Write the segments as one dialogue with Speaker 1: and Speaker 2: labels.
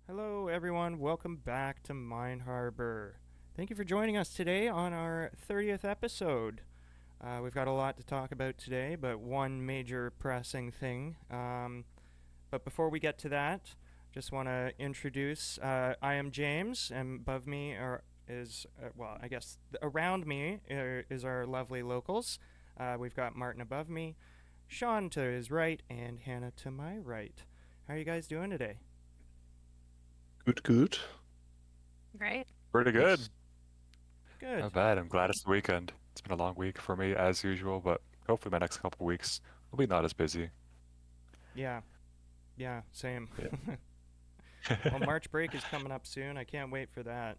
Speaker 1: Hello, everyone. Welcome back to Mind Harbour. Thank you for joining us today on our 30th episode. We've got a lot to talk about today, but one major pressing thing. But before we get to that, just want to introduce I am James, and above me I guess around me is our lovely locals. We've got Martin above me, Sean to his right, and Hannah to my right. How are you guys doing today?
Speaker 2: Good, good.
Speaker 3: Right?
Speaker 4: Pretty good.
Speaker 2: Nice.
Speaker 1: Good.
Speaker 4: Not bad. I'm glad it's the weekend. It's been a long week for me as usual, but hopefully my next couple of weeks will be not as busy.
Speaker 1: Yeah, yeah, same. Well,
Speaker 4: Yeah.
Speaker 1: March break is coming up soon. I can't wait for that.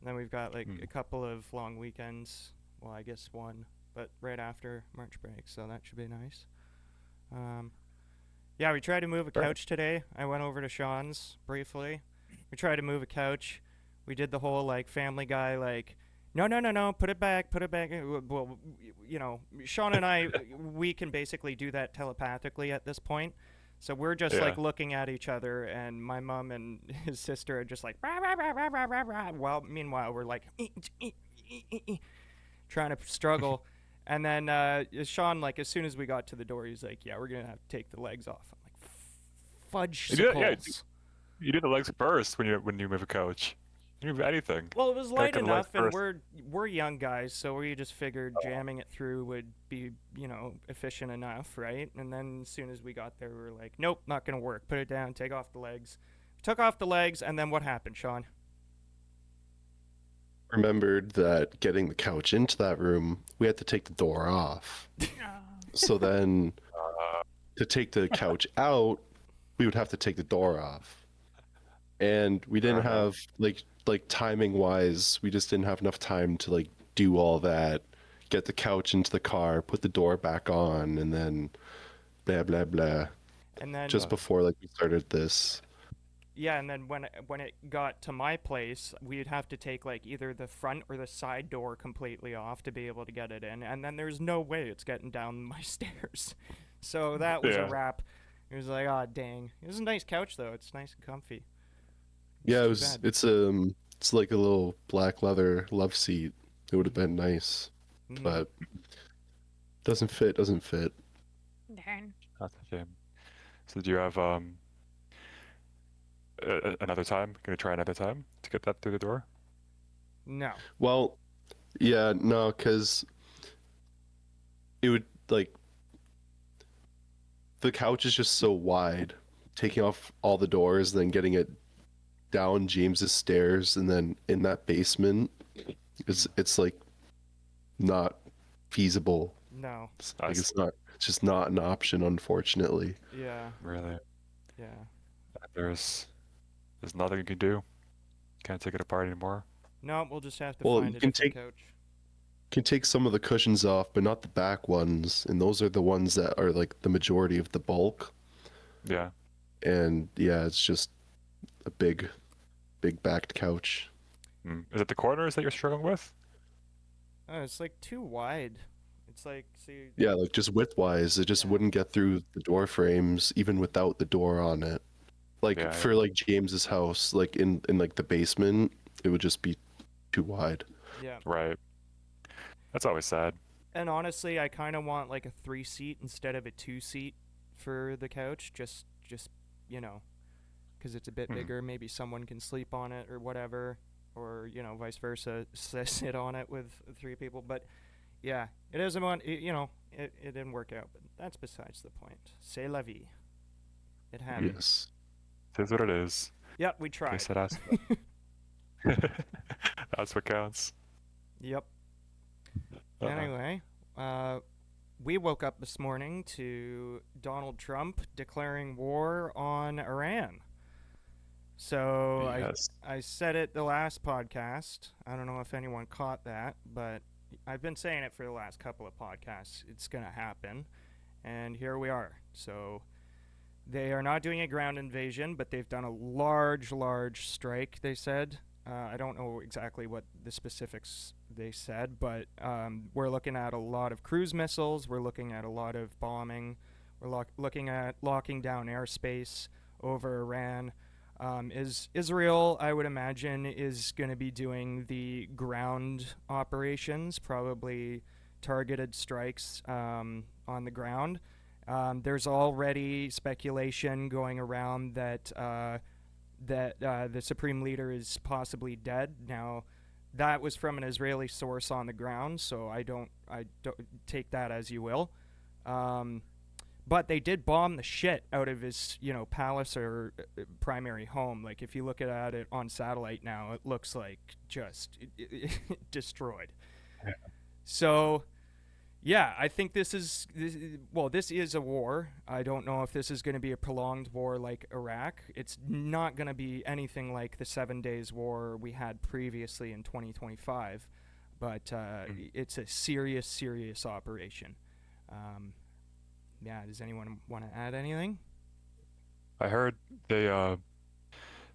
Speaker 1: And then we've got like a
Speaker 4: Hmm.
Speaker 1: couple of long weekends. Well, I guess one, but right after March break, so that should be nice. Um, yeah, we tried to move a
Speaker 4: Right.
Speaker 1: couch today. I went over to Sean's briefly. We tried to move a couch. We did the whole like Family Guy like, no, no, no, no, put it back, put it back. Well, Sean and I, we can basically do that telepathically at this point. So we're just like
Speaker 4: Yeah.
Speaker 1: looking at each other, and my mom and his sister are just like, rah, rah, rah, rah, rah, rah, rah. While meanwhile we're like, trying to struggle. And then Sean, like, as soon as we got to the door, he's like, "Yeah, we're gonna have to take the legs off." I'm like, "Fudge
Speaker 4: You do, yeah,
Speaker 1: sickles."
Speaker 4: you do the legs first when you move a couch. You move anything.
Speaker 1: Well, it was
Speaker 4: Gotta
Speaker 1: light
Speaker 4: get the legs
Speaker 1: enough, and
Speaker 4: first.
Speaker 1: we're young guys, so we just figured jamming it through would be, efficient enough, right? And then as soon as we got there, we were like, "Nope, not gonna work. Put it down. Take off the legs." Took off the legs, and then what happened, Sean?
Speaker 2: Remembered that getting the couch into that room, we had to take the door off. So then
Speaker 4: Uh,
Speaker 2: to take the couch out, we would have to take the door off. And we
Speaker 4: fair
Speaker 2: didn't
Speaker 4: enough.
Speaker 2: have like timing wise, we just didn't have enough time to like do all that, get the couch into the car, put the door back on, and then blah blah blah.
Speaker 1: And then
Speaker 2: Just
Speaker 4: Uh,
Speaker 2: before like we started this.
Speaker 1: Yeah, and then when it got to my place, we'd have to take like either the front or the side door completely off to be able to get it in, and then there's no way it's getting down my stairs. So that was a
Speaker 4: yeah.
Speaker 1: wrap. It was like, oh dang. It was a nice couch though. It's nice and comfy. It's
Speaker 2: Yeah, it
Speaker 1: too
Speaker 2: was
Speaker 1: bad.
Speaker 2: it's like a little black leather love seat. It would have been nice,
Speaker 1: Mm-hmm.
Speaker 2: but doesn't fit.
Speaker 3: Darn.
Speaker 4: That's a shame. So do you have another time? Gonna try another time to get that through the door?
Speaker 1: No.
Speaker 2: Well, yeah, no, because it would like the couch is just so wide. Taking off all the doors, then getting it down James's stairs, and then in that basement, it's like not feasible.
Speaker 1: No.
Speaker 2: It's like
Speaker 4: That's
Speaker 2: it's just not an option, unfortunately.
Speaker 1: Yeah.
Speaker 4: really
Speaker 1: Yeah.
Speaker 4: there's nothing you can do. Can't take it apart anymore.
Speaker 1: No, we'll just have to
Speaker 2: Well,
Speaker 1: find
Speaker 2: you
Speaker 1: a
Speaker 2: can
Speaker 1: different
Speaker 2: take
Speaker 1: couch.
Speaker 2: can take some of the cushions off, but not the back ones, and those are the ones that are like the majority of the bulk.
Speaker 4: Yeah.
Speaker 2: And yeah, it's just a big backed couch.
Speaker 4: Is it the corners that you're struggling with?
Speaker 1: Oh, it's like too wide. It's like, see,
Speaker 2: Yeah, like just width-wise, it just
Speaker 1: yeah.
Speaker 2: wouldn't get through the door frames even without the door on it. Like
Speaker 4: Yeah,
Speaker 2: for
Speaker 4: yeah.
Speaker 2: like James's house, like in like the basement, it would just be too wide.
Speaker 1: Yeah.
Speaker 4: Right. That's always sad.
Speaker 1: And honestly, I kind of want like a 3 seat instead of a 2 seat for the couch. Just you know, because it's a bit
Speaker 4: Hmm.
Speaker 1: bigger. Maybe someone can sleep on it or whatever, or vice versa, sit on it with three people. But yeah, it doesn't want. It didn't work out. But that's besides the point. C'est la vie. It
Speaker 4: Hmm.
Speaker 1: happens.
Speaker 2: Yes.
Speaker 4: It is what it is.
Speaker 1: Yep, we
Speaker 4: They
Speaker 1: tried.
Speaker 4: said us. That's what counts.
Speaker 1: Yep.
Speaker 4: Uh-uh.
Speaker 1: Anyway, uh, we woke up this morning to Donald Trump declaring war on Iran. So
Speaker 4: Yes.
Speaker 1: I said it the last podcast. I don't know if anyone caught that, but I've been saying it for the last couple of podcasts. It's going to happen. And here we are. So they are not doing a ground invasion, but they've done a large strike, they said. I don't know exactly what the specifics they said, but we're looking at a lot of cruise missiles. We're looking at a lot of bombing. We're looking at locking down airspace over Iran. Is Israel, I would imagine, is going to be doing the ground operations, probably targeted strikes on the ground. There's already speculation going around that the supreme leader is possibly dead. Now, that was from an Israeli source on the ground, so I don't take that as you will. But they did bomb the shit out of his, palace or primary home. Like, if you look at it on satellite now, it looks like just destroyed.
Speaker 4: Yeah.
Speaker 1: So, yeah, I think this is a war. I don't know if this is going to be a prolonged war like Iraq. It's not going to be anything like the 7 Days War we had previously in 2025, but it's a serious operation. Yeah, does anyone want to add anything?
Speaker 4: I heard they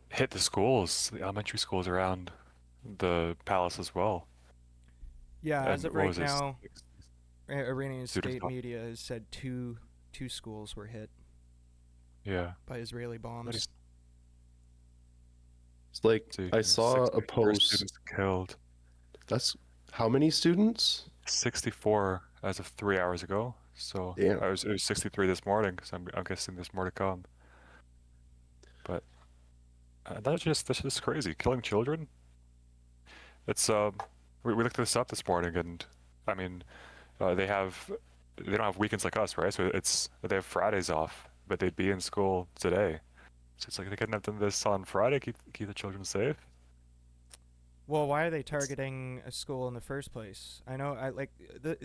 Speaker 4: hit the schools, the elementary schools around the palace as well.
Speaker 1: Yeah, as
Speaker 4: And
Speaker 1: of
Speaker 4: what
Speaker 1: right
Speaker 4: was it?
Speaker 1: now, Iranian
Speaker 4: Students
Speaker 1: state
Speaker 4: bomb-
Speaker 1: media has said two schools were hit
Speaker 4: Yeah.
Speaker 1: by Israeli bombs.
Speaker 2: It's like
Speaker 4: So
Speaker 2: I saw a
Speaker 4: 64
Speaker 2: post.
Speaker 4: students killed.
Speaker 2: That's how many students?
Speaker 4: 64 as of 3 hours ago. So
Speaker 2: Damn.
Speaker 4: it was 63 this morning. So I'm guessing there's more to come. But that's just crazy. Killing children. It's we looked this up this morning, and I mean, they don't have weekends like us, right? So they have Fridays off, but they'd be in school today. So it's like they couldn't have done this on Friday. Keep the children safe.
Speaker 1: Well, why are they targeting a school in the first place? I know, the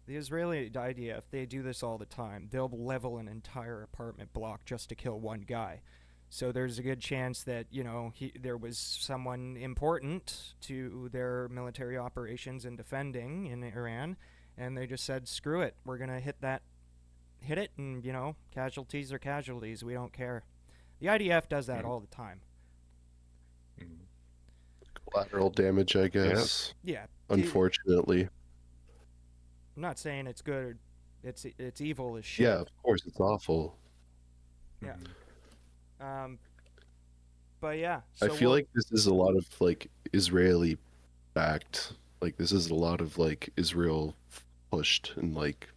Speaker 1: Israeli idea. If they do this all the time, they'll level an entire apartment block just to kill one guy. So there's a good chance that there was someone important to their military operations and defending in Iran, and they just said, "Screw it, we're gonna hit it, and casualties are casualties. We don't care." The IDF does that all the time.
Speaker 4: Mm.
Speaker 2: Collateral damage, I guess.
Speaker 1: Yeah.
Speaker 2: Unfortunately.
Speaker 1: I'm not saying it's good. Or it's evil as shit.
Speaker 2: Yeah, of course, it's awful.
Speaker 1: Yeah.
Speaker 4: Mhm.
Speaker 1: But yeah.
Speaker 2: I
Speaker 1: So
Speaker 2: feel like this is a lot of like Israeli backed. Like this is a lot of like Israel pushed and like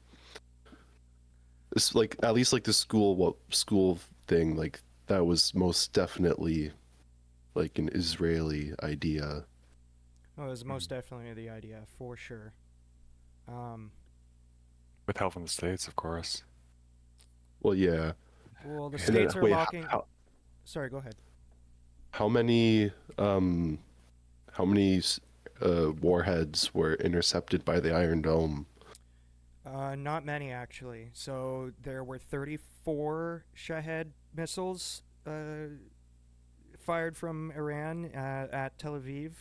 Speaker 2: this like at least like the school thing like that was most definitely like an Israeli idea.
Speaker 1: it was most definitely the IDF for sure.
Speaker 4: With help from the states, of course.
Speaker 2: Well, yeah.
Speaker 1: Well, the
Speaker 4: And,
Speaker 1: states are
Speaker 2: wait,
Speaker 1: locking. Sorry, go ahead.
Speaker 2: How many warheads were intercepted by the Iron Dome?
Speaker 1: Not many actually. So there were 34 Shahed missiles fired from Iran at Tel Aviv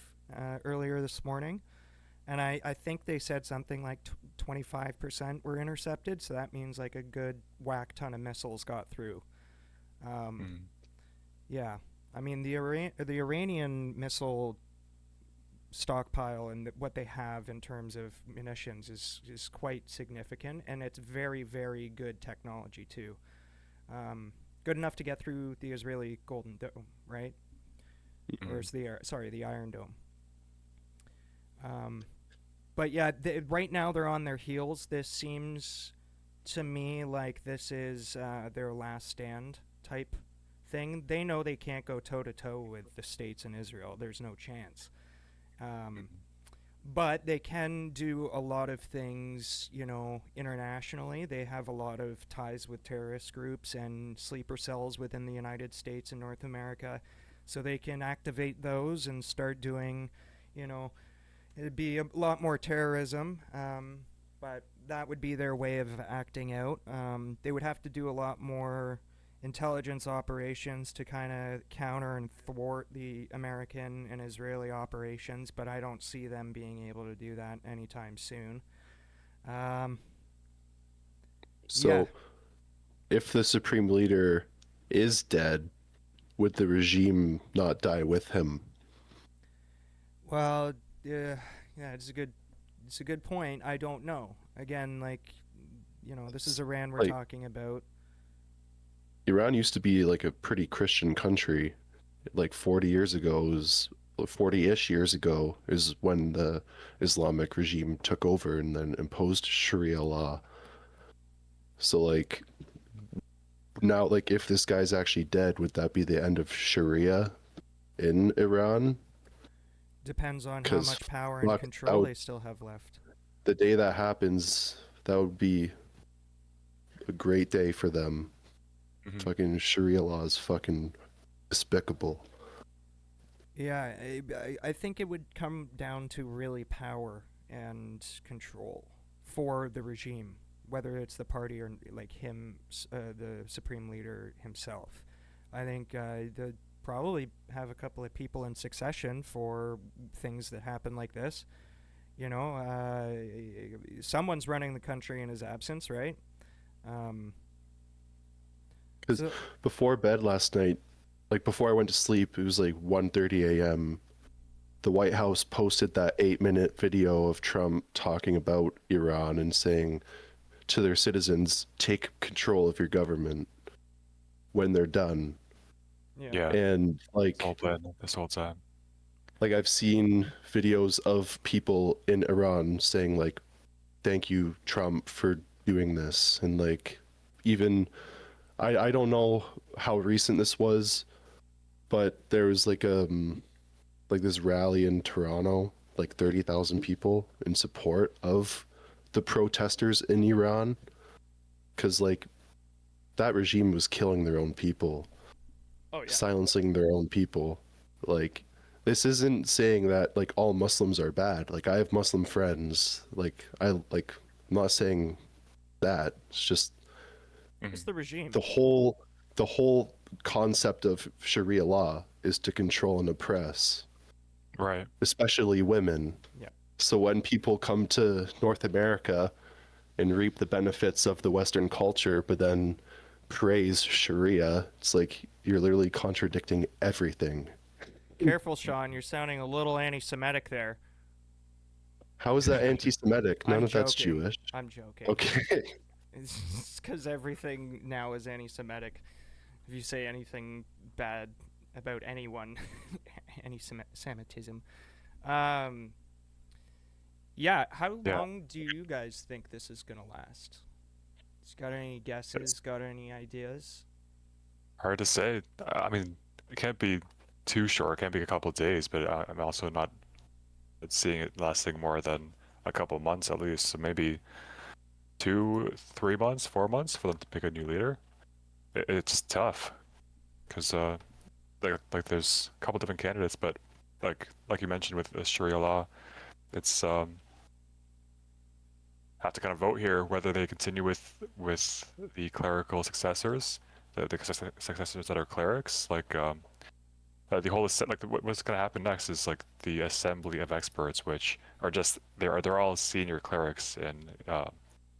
Speaker 1: earlier this morning, and I think they said something like 25% were intercepted. So that means like a good whack ton of missiles got through. Yeah, I mean the Iranian missile stockpile and what they have in terms of munitions is quite significant, and it's very good technology too. Good enough to get through the Israeli Golden Dome, right? Or it's the Iron Dome. But yeah, right now they're on their heels. This seems to me like this is their last stand type thing. They know they can't go toe to toe with the states and Israel. There's no chance. But they can do a lot of things, internationally. They have a lot of ties with terrorist groups and sleeper cells within the United States and North America. So they can activate those and start doing, it'd be a lot more terrorism. But that would be their way of acting out. They would have to do a lot more intelligence operations to kind of counter and thwart the American and Israeli operations, but I don't see them being able to do that anytime soon.
Speaker 2: So, if the supreme leader is dead, would the regime not die with him?
Speaker 1: Well, yeah, it's a good point. I don't know. Again, like, this is Iran we're
Speaker 2: Like-
Speaker 1: talking about.
Speaker 2: Iran used to be like a pretty Christian country, like 40 years ago is 40-ish years ago is when the Islamic regime took over and then imposed Sharia law. So like now, like if this guy's actually dead, would that be the end of Sharia in Iran?
Speaker 1: Depends on how
Speaker 2: Because
Speaker 1: much power and
Speaker 2: fuck,
Speaker 1: control they still have left.
Speaker 2: the day that happens, that would be a great day for them.
Speaker 4: Mhm.
Speaker 2: Fucking Sharia law is fucking despicable.
Speaker 1: Yeah, I think it would come down to really power and control for the regime, whether it's the party or like him, the supreme leader himself. I think they'd probably have a couple of people in succession for things that happen like this. You know, someone's running the country in his absence, right? Um,
Speaker 2: 'Cause
Speaker 1: so
Speaker 2: before bed last night, like before I went to sleep, it was like 1:30 a.m. The White House posted that 8-minute video of Trump talking about Iran and saying to their citizens, take control of your government when they're done.
Speaker 1: yeah,
Speaker 4: Yeah,
Speaker 2: And
Speaker 4: this whole plan this whole time.
Speaker 2: like I've seen videos of people in Iran saying like, thank you, Trump, for doing this. And like even I don't know how recent this was, but there was like this rally in Toronto, like 30,000 people in support of the protesters in Iran, because like that regime was killing their own people,
Speaker 1: oh yeah,
Speaker 2: silencing their own people. Like this isn't saying that like all Muslims are bad. Like I have Muslim friends. Like I'm not saying that. It's just
Speaker 1: it's the regime.
Speaker 2: the whole concept of Sharia law is to control and oppress,
Speaker 4: Right.
Speaker 2: especially women.
Speaker 1: Yeah.
Speaker 2: So when people come to North America and reap the benefits of the Western culture, but then praise Sharia, it's like you're literally contradicting everything.
Speaker 1: Careful, Sean. You're sounding a little anti-Semitic there.
Speaker 2: How is that anti-Semitic? None
Speaker 1: I'm
Speaker 2: of that's
Speaker 1: joking.
Speaker 2: Jewish.
Speaker 1: I'm joking.
Speaker 2: Okay.
Speaker 1: It's because everything now is anti-Semitic. If you say anything bad about anyone, anti-Semitism. Yeah. How
Speaker 4: Yeah.
Speaker 1: long do you guys think this is gonna last? Got any guesses? Got any ideas?
Speaker 4: Hard to say. I mean, it can't be too short. It can't be a couple of days, but I'm also not seeing it lasting more than a couple of months at least. So maybe 2, 3 months, 4 months for them to pick a new leader. It's tough because like there's a couple different candidates, but like you mentioned with the Sharia law, it's have to kind of vote here whether they continue with the clerical successors, the successors that are clerics, like the whole like what's going to happen next is like the assembly of experts, which are just they're all senior clerics in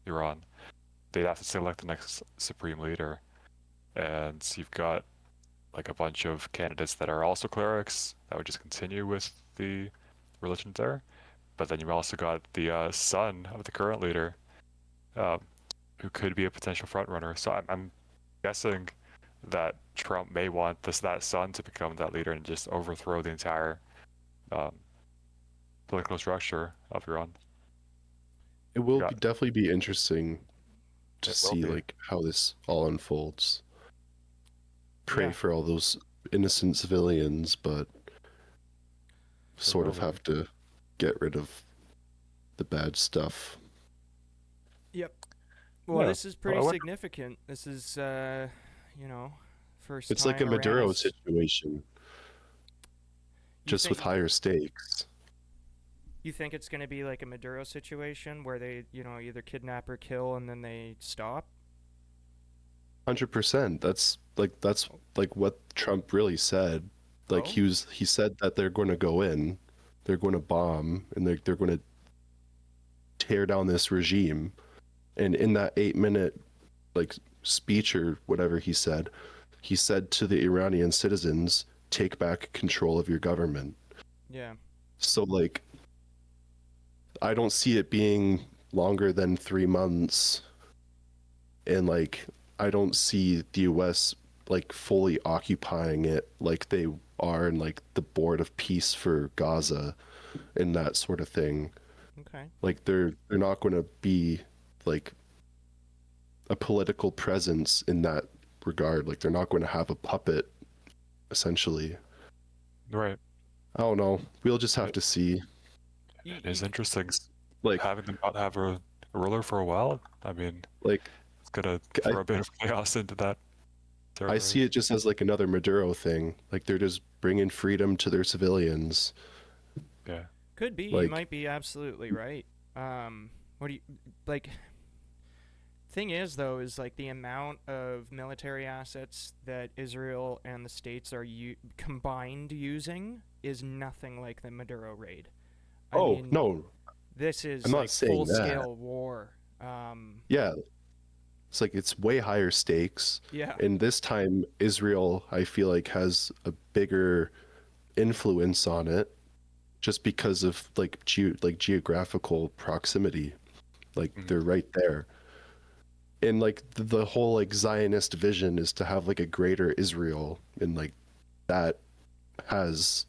Speaker 4: Iran. They'd have to select the next supreme leader, and you've got like a bunch of candidates that are also clerics that would just continue with the religion there. But then you also got the son of the current leader, uh, who could be a potential front runner. So I'm guessing that Trump may want that son to become that leader and just overthrow the entire um, political structure of Iran.
Speaker 2: It will
Speaker 4: Got it.
Speaker 2: definitely be interesting to
Speaker 4: It will
Speaker 2: see
Speaker 4: be.
Speaker 2: like how this all unfolds. Pray
Speaker 1: Yeah.
Speaker 2: for all those innocent civilians, but sort
Speaker 4: will
Speaker 2: of
Speaker 4: be.
Speaker 2: have to get rid of the bad stuff.
Speaker 1: Yep. Well,
Speaker 4: Yeah.
Speaker 1: this is pretty
Speaker 4: I wonder-
Speaker 1: significant. This is, first
Speaker 2: It's
Speaker 1: time
Speaker 2: like a
Speaker 1: Iran
Speaker 2: Maduro
Speaker 1: is-
Speaker 2: situation,
Speaker 1: You
Speaker 2: just with
Speaker 1: think-
Speaker 2: higher stakes.
Speaker 1: You think it's going to be like a Maduro situation where they, either kidnap or kill and then they stop?
Speaker 2: 100%. That's like what Trump really said. Like
Speaker 1: Oh?
Speaker 2: he said that they're going to go in, they're going to bomb, and they're going to tear down this regime. And in that 8-minute like speech or whatever he said to the Iranian citizens, take back control of your government.
Speaker 1: Yeah.
Speaker 2: So like I don't see it being longer than 3 months. And like I don't see the US like fully occupying it like they are and like the board of peace for Gaza and that sort of thing.
Speaker 1: Okay.
Speaker 2: Like they're not going to be like a political presence in that regard. Like they're not going to have a puppet, essentially.
Speaker 4: Right.
Speaker 2: I don't know. We'll just have to see.
Speaker 4: It is interesting
Speaker 2: Like
Speaker 4: having them not have a ruler for a while. I mean,
Speaker 2: like
Speaker 4: it's gonna
Speaker 2: I,
Speaker 4: throw a bit of chaos into that
Speaker 2: I
Speaker 4: territory.
Speaker 2: see it just as like another Maduro thing. Like they're just bringing freedom to their civilians.
Speaker 4: Yeah.
Speaker 1: Could be. You
Speaker 2: Like
Speaker 1: might be absolutely right. What do you like? Thing is, though, is like the amount of military assets that Israel and the states are combined using is nothing like the Maduro raid. I
Speaker 2: oh
Speaker 1: mean,
Speaker 2: no,
Speaker 1: this is
Speaker 2: I'm not
Speaker 1: like
Speaker 2: saying that.
Speaker 1: full-scale war.
Speaker 2: Yeah, it's like it's way higher stakes.
Speaker 1: Yeah.
Speaker 2: And this time Israel, I feel like, has a bigger influence on it just because of like geographical proximity. Like they're right there. And like the whole like Zionist vision is to have like a greater Israel, and like that has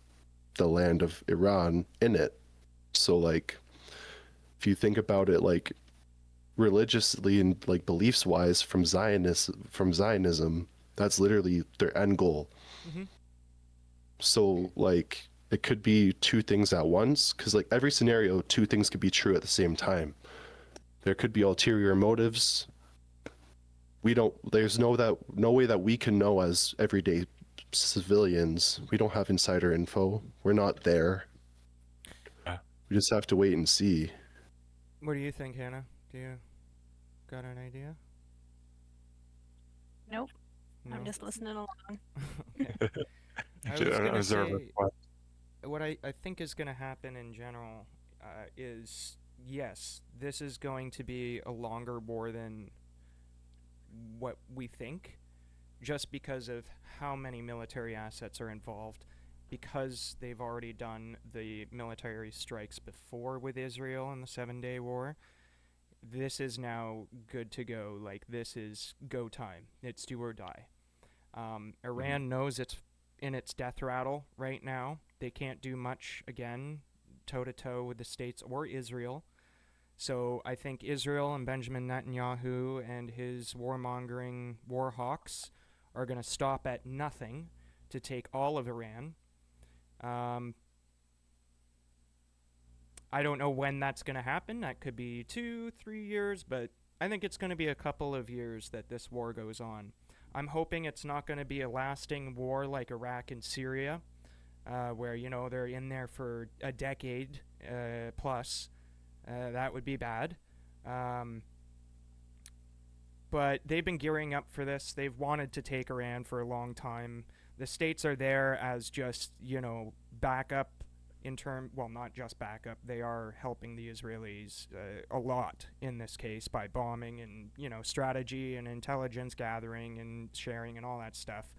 Speaker 2: the land of Iran in it. So like if you think about it like religiously and like beliefs wise from Zionism, that's literally their end goal.
Speaker 1: Mm-hmm.
Speaker 2: So like it could be two things at once, because like every scenario, two things could be true at the same time. There could be ulterior motives. There's no way that we can know as everyday civilians. We don't have insider info. We're not there. We just have to wait and see.
Speaker 1: What do you think, Hannah? Do you got an idea?
Speaker 3: Nope.
Speaker 1: No?
Speaker 3: I'm just listening along.
Speaker 1: Okay. I was
Speaker 4: An
Speaker 1: gonna
Speaker 4: observer.
Speaker 1: say, what I think is going to happen in general is, yes, this is going to be a longer war than what we think, just because of how many military assets are involved, because they've already done the military strikes before with Israel in the 7-Day War. This is now good to go. Like, this is go time. It's do or die. Iran knows it's in its death rattle right now. They can't do much again, toe-to-toe with the States or Israel. So I think Israel and Benjamin Netanyahu and his warmongering war hawks are going to stop at nothing to take all of Iran. I don't know when that's going to happen. That could be 2-3 years, but I think it's going to be a couple of years that this war goes on. I'm hoping it's not going to be a lasting war like Iraq and Syria, where, you know, they're in there for a decade plus. That would be bad. But they've been gearing up for this. They've wanted to take Iran for a long time. The states are there as just, you know, backup well, not just backup. They are helping the Israelis a lot in this case by bombing and, you know, strategy and intelligence gathering and sharing and all that stuff.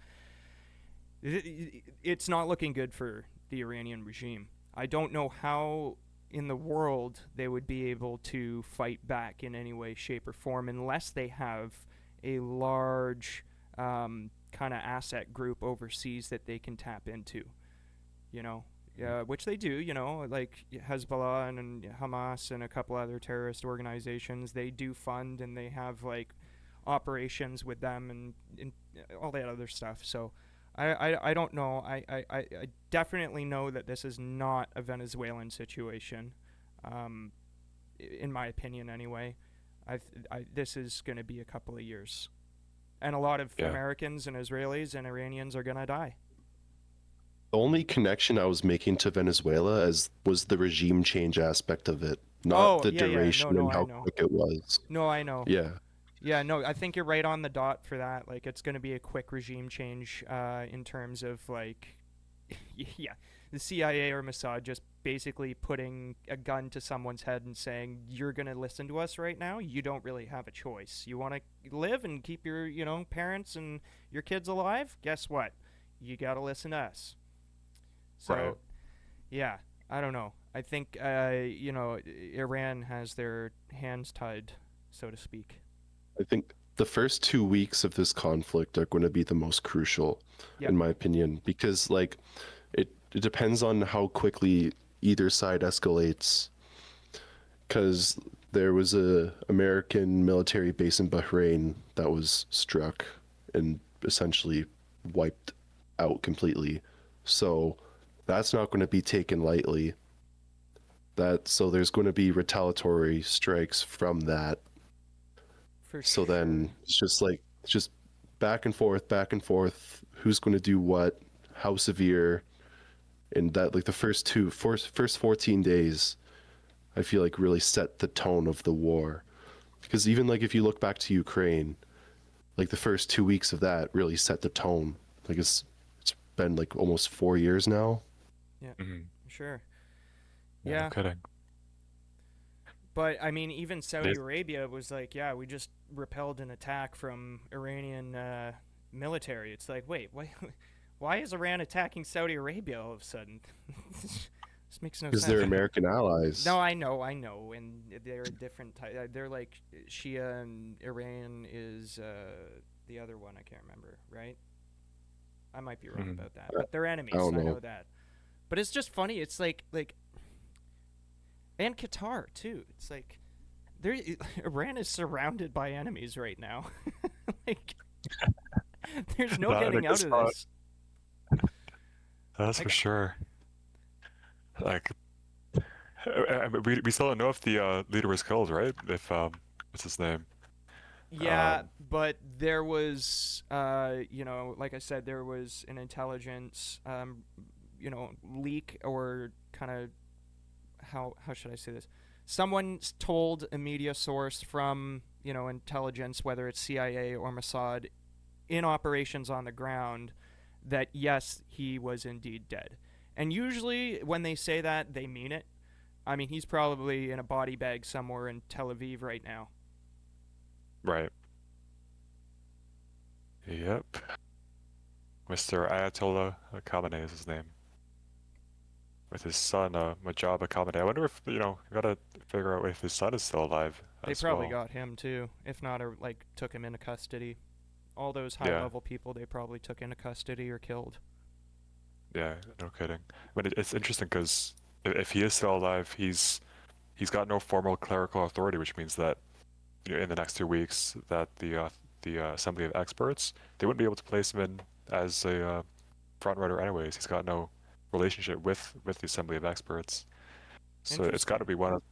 Speaker 1: It's not looking good for the Iranian regime. I don't know how in the world they would be able to fight back in any way, shape, or form unless they have a large kind of asset group overseas that they can tap into, you know, which they do, you know, like Hezbollah and Hamas and a couple other terrorist organizations. They do fund and they have like operations with them and all that other stuff. So I don't know. I definitely know that this is not a Venezuelan situation, in my opinion anyway. This is going to be a couple of years. And a lot of Americans and Israelis and Iranians are going to die.
Speaker 2: The only connection I was making to Venezuela was the regime change aspect of it, not the duration and how quick it was.
Speaker 1: No, I know.
Speaker 2: Yeah.
Speaker 1: Yeah, no, I think you're right on the dot for that. Like, it's going to be a quick regime change in terms of, like, the CIA or Mossad just basically putting a gun to someone's head and saying, you're going to listen to us right now? You don't really have a choice. You want to live and keep your, you know, parents and your kids alive? Guess what? You got to listen to us. So, yeah, I don't know. I think, you know, Iran has their hands tied, so to speak.
Speaker 2: I think the first 2 weeks of this conflict are going to be the most crucial,
Speaker 1: Yep.
Speaker 2: in my opinion, because like it depends on how quickly either side escalates. Because there was a American military base in Bahrain that was struck and essentially wiped out completely. So that's not going to be taken lightly. So there's going to be retaliatory strikes from that.
Speaker 1: For
Speaker 2: So
Speaker 1: sure.
Speaker 2: then it's just back and forth, back and forth. Who's going to do what? How severe? And that like the first 14 days, I feel like really set the tone of the war. Because even like if you look back to Ukraine, like the first 2 weeks of that really set the tone. Like it's been like almost 4 years now.
Speaker 4: Mhm.
Speaker 1: Sure.
Speaker 4: Yeah,
Speaker 1: Yeah.
Speaker 4: no kidding.
Speaker 1: But I mean, even Saudi
Speaker 4: Yes.
Speaker 1: Arabia was like, yeah, we just repelled an attack from Iranian military. It's like, wait, why is Iran attacking Saudi Arabia all of a sudden? This makes no
Speaker 2: Because
Speaker 1: sense.
Speaker 2: they're American allies.
Speaker 1: No, I know, and they're different. They're like Shia, and Iran is the other one. I can't remember, right? I might be wrong
Speaker 4: Mhm.
Speaker 1: about that, but they're enemies.
Speaker 2: I
Speaker 1: I
Speaker 2: don't know.
Speaker 1: know that. But it's just funny. It's like, and Qatar too. It's like, there, Iran is surrounded by enemies right now. Like, there's no
Speaker 4: No, I
Speaker 1: getting
Speaker 4: think
Speaker 1: out
Speaker 4: it's
Speaker 1: of
Speaker 4: not.
Speaker 1: this.
Speaker 4: That's
Speaker 1: Like,
Speaker 4: for sure. Like, we still don't know if the leader was killed, right? If what's his name?
Speaker 1: yeah, but there was, like I said, there was an intelligence, leak, or kind of, how should I say this? Someone told a media source from, intelligence, whether it's CIA or Mossad, in operations on the ground, that yes, he was indeed dead. And usually when they say that, they mean it. I mean, he's probably in a body bag somewhere in Tel Aviv right now.
Speaker 4: Right. Yep. Mr. Ayatollah Khamenei is his name. With his son, Mojaba Khamenei. I wonder if, we gotta figure out if his son is still alive
Speaker 1: They
Speaker 4: as
Speaker 1: probably
Speaker 4: well.
Speaker 1: got him too. If not, or like took him into custody. All those
Speaker 4: Yeah.
Speaker 1: high-level people they probably took into custody or killed.
Speaker 4: Yeah, no kidding. But it's interesting because if he is still alive, he's got no formal clerical authority, which means that in the next 2 weeks, that the Assembly of Experts, they wouldn't be able to place him in as a front runner anyways. He's got no relationship with the Assembly of Experts, so it's got to
Speaker 1: Interesting.
Speaker 4: be one of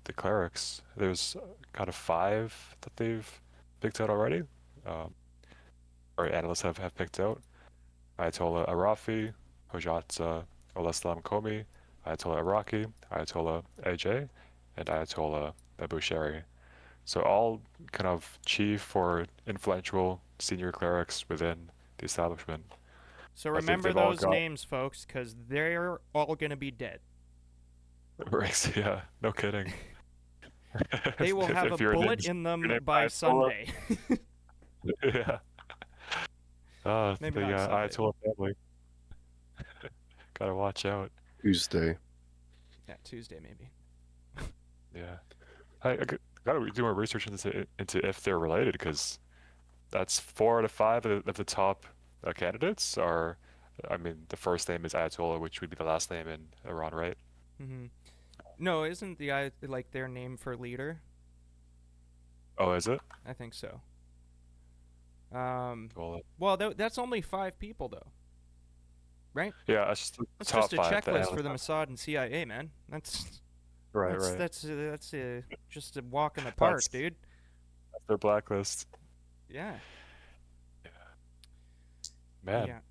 Speaker 4: the clerics. There's kind of 5 that they've picked out already, or analysts have picked out. Ayatollah Arafi, Hojat Oleslam Komi, Ayatollah Iraqi, Ayatollah AJ, and Ayatollah Abushari. So all kind of chief or influential senior clerics within the establishment.
Speaker 1: So
Speaker 4: But
Speaker 1: remember
Speaker 4: they've all
Speaker 1: those
Speaker 4: got
Speaker 1: names, folks, because they're all going to be dead.
Speaker 4: ranks. Yeah, no kidding.
Speaker 1: They will have a
Speaker 4: If your
Speaker 1: bullet
Speaker 4: name's
Speaker 1: in
Speaker 4: your
Speaker 1: them
Speaker 4: name
Speaker 1: by
Speaker 4: Ayatollah,
Speaker 1: Sunday.
Speaker 4: yeah.
Speaker 1: Maybe
Speaker 4: The
Speaker 1: not Sunday.
Speaker 4: Ayatollah family. Gotta watch out.
Speaker 2: Tuesday.
Speaker 1: Yeah, Tuesday maybe.
Speaker 4: Yeah. Gotta do more research into if they're related, because that's 4 out of 5 of the top candidates are. I mean, the first name is Ayatollah, which would be the last name in Iran, right?
Speaker 1: Hmm. No, isn't the guy like their name for leader?
Speaker 4: Oh, is it?
Speaker 1: I think so.
Speaker 4: Well,
Speaker 1: Well, that's only 5 people though, right?
Speaker 4: yeah, that's just the
Speaker 1: That's
Speaker 4: top
Speaker 1: just a
Speaker 4: 5 that
Speaker 1: checklist for
Speaker 4: analysts
Speaker 1: the
Speaker 4: have.
Speaker 1: Mossad and CIA, man. That's
Speaker 4: Right,
Speaker 1: that's
Speaker 4: right.
Speaker 1: that's just a walk in the park,
Speaker 4: That's
Speaker 1: dude.
Speaker 4: their blacklist.
Speaker 1: Yeah.
Speaker 4: Man,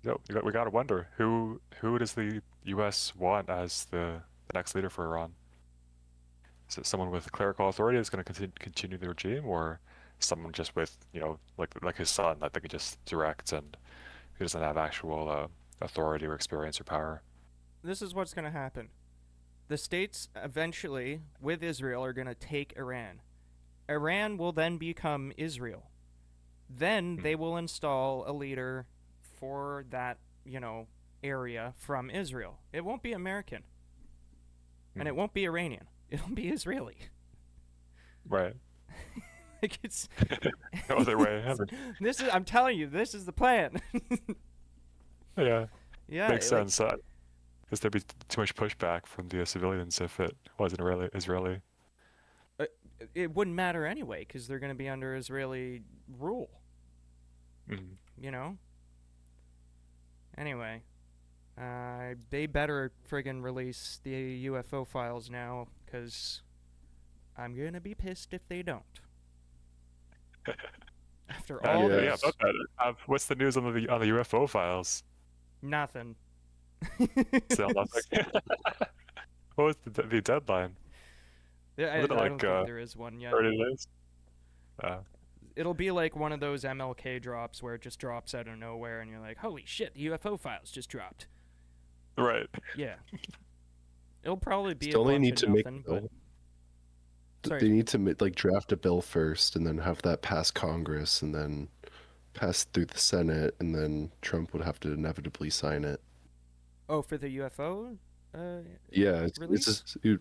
Speaker 1: Yeah.
Speaker 4: we gotta wonder who does the U.S. want as the next leader for Iran? Is it someone with clerical authority that's going to continue the regime, or someone just with like his son that they can just direct and who doesn't have actual authority or experience or power?
Speaker 1: This is what's going to happen. The states eventually, with Israel, are going to take Iran. Iran will then become Israel. Then they will install a leader for that, area from Israel. It won't be American. And it won't be Iranian. It'll be Israeli.
Speaker 4: Right.
Speaker 1: Like it's
Speaker 4: No other way. Heaven.
Speaker 1: this is. I'm telling you, this is the plan.
Speaker 4: Yeah,
Speaker 1: Yeah,
Speaker 4: makes
Speaker 1: like,
Speaker 4: sense. Because there'd be too much pushback from the civilians if it wasn't really Israeli.
Speaker 1: it wouldn't matter anyway because they're going to be under Israeli rule.
Speaker 4: Mm.
Speaker 1: You know. Anyway, they better friggin' release the UFO files now, because I'm gonna be pissed if they don't. After all
Speaker 2: Yeah.
Speaker 4: Yeah,
Speaker 1: this,
Speaker 4: about that. What's the news on the UFO files?
Speaker 1: nothing.
Speaker 4: Still nothing. What was the deadline?
Speaker 1: Yeah, I
Speaker 4: Wasn't it
Speaker 1: don't
Speaker 4: like,
Speaker 1: think there is one yet.
Speaker 4: 30 days?
Speaker 1: It'll be like one of those MLK drops where it just drops out of nowhere, and you're like, "Holy shit, the UFO files just dropped."
Speaker 4: Right.
Speaker 1: Yeah. It'll probably be a
Speaker 2: Still, they
Speaker 1: bunch
Speaker 2: need
Speaker 1: of
Speaker 2: to make
Speaker 1: nothing,
Speaker 2: a bill.
Speaker 1: but sorry.
Speaker 2: They need to like draft a bill first, and then have that pass Congress, and then pass through the Senate, and then Trump would have to inevitably sign it.
Speaker 1: Oh, for the UFO?
Speaker 2: Yeah,
Speaker 1: Release?
Speaker 2: it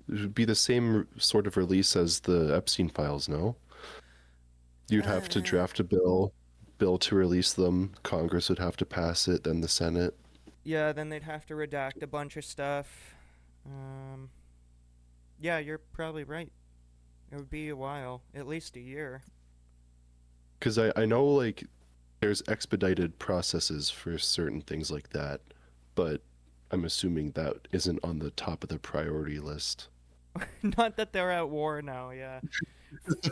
Speaker 2: would be the same sort of release as the Epstein files. No, you'd have to draft a bill to release them. Congress would have to pass it, then the Senate.
Speaker 1: Yeah, then they'd have to redact a bunch of stuff. Yeah, you're probably right. It would be a while, at least a year.
Speaker 2: Because I know like there's expedited processes for certain things like that, but I'm assuming that isn't on the top of the priority list.
Speaker 1: Not that they're at war now, yeah.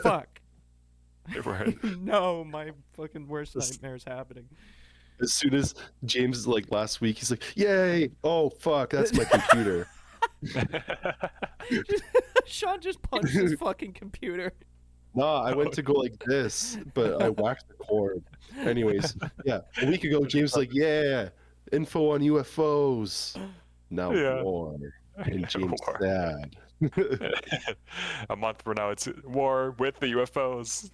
Speaker 1: Fuck.
Speaker 4: Right.
Speaker 1: No, my fucking worst
Speaker 2: This-
Speaker 1: nightmare's happening.
Speaker 2: As soon as James, like last week, he's like, "Yay! Oh fuck, that's my computer."
Speaker 1: Sean just punched his fucking computer.
Speaker 2: Nah, I went to go like this, but I whacked the cord. Anyways, yeah, a week ago, James was like, "Yeah, info on UFOs." Now
Speaker 4: Yeah.
Speaker 2: war, and James
Speaker 4: War.
Speaker 2: sad.
Speaker 4: A month from now, it's war with the UFOs.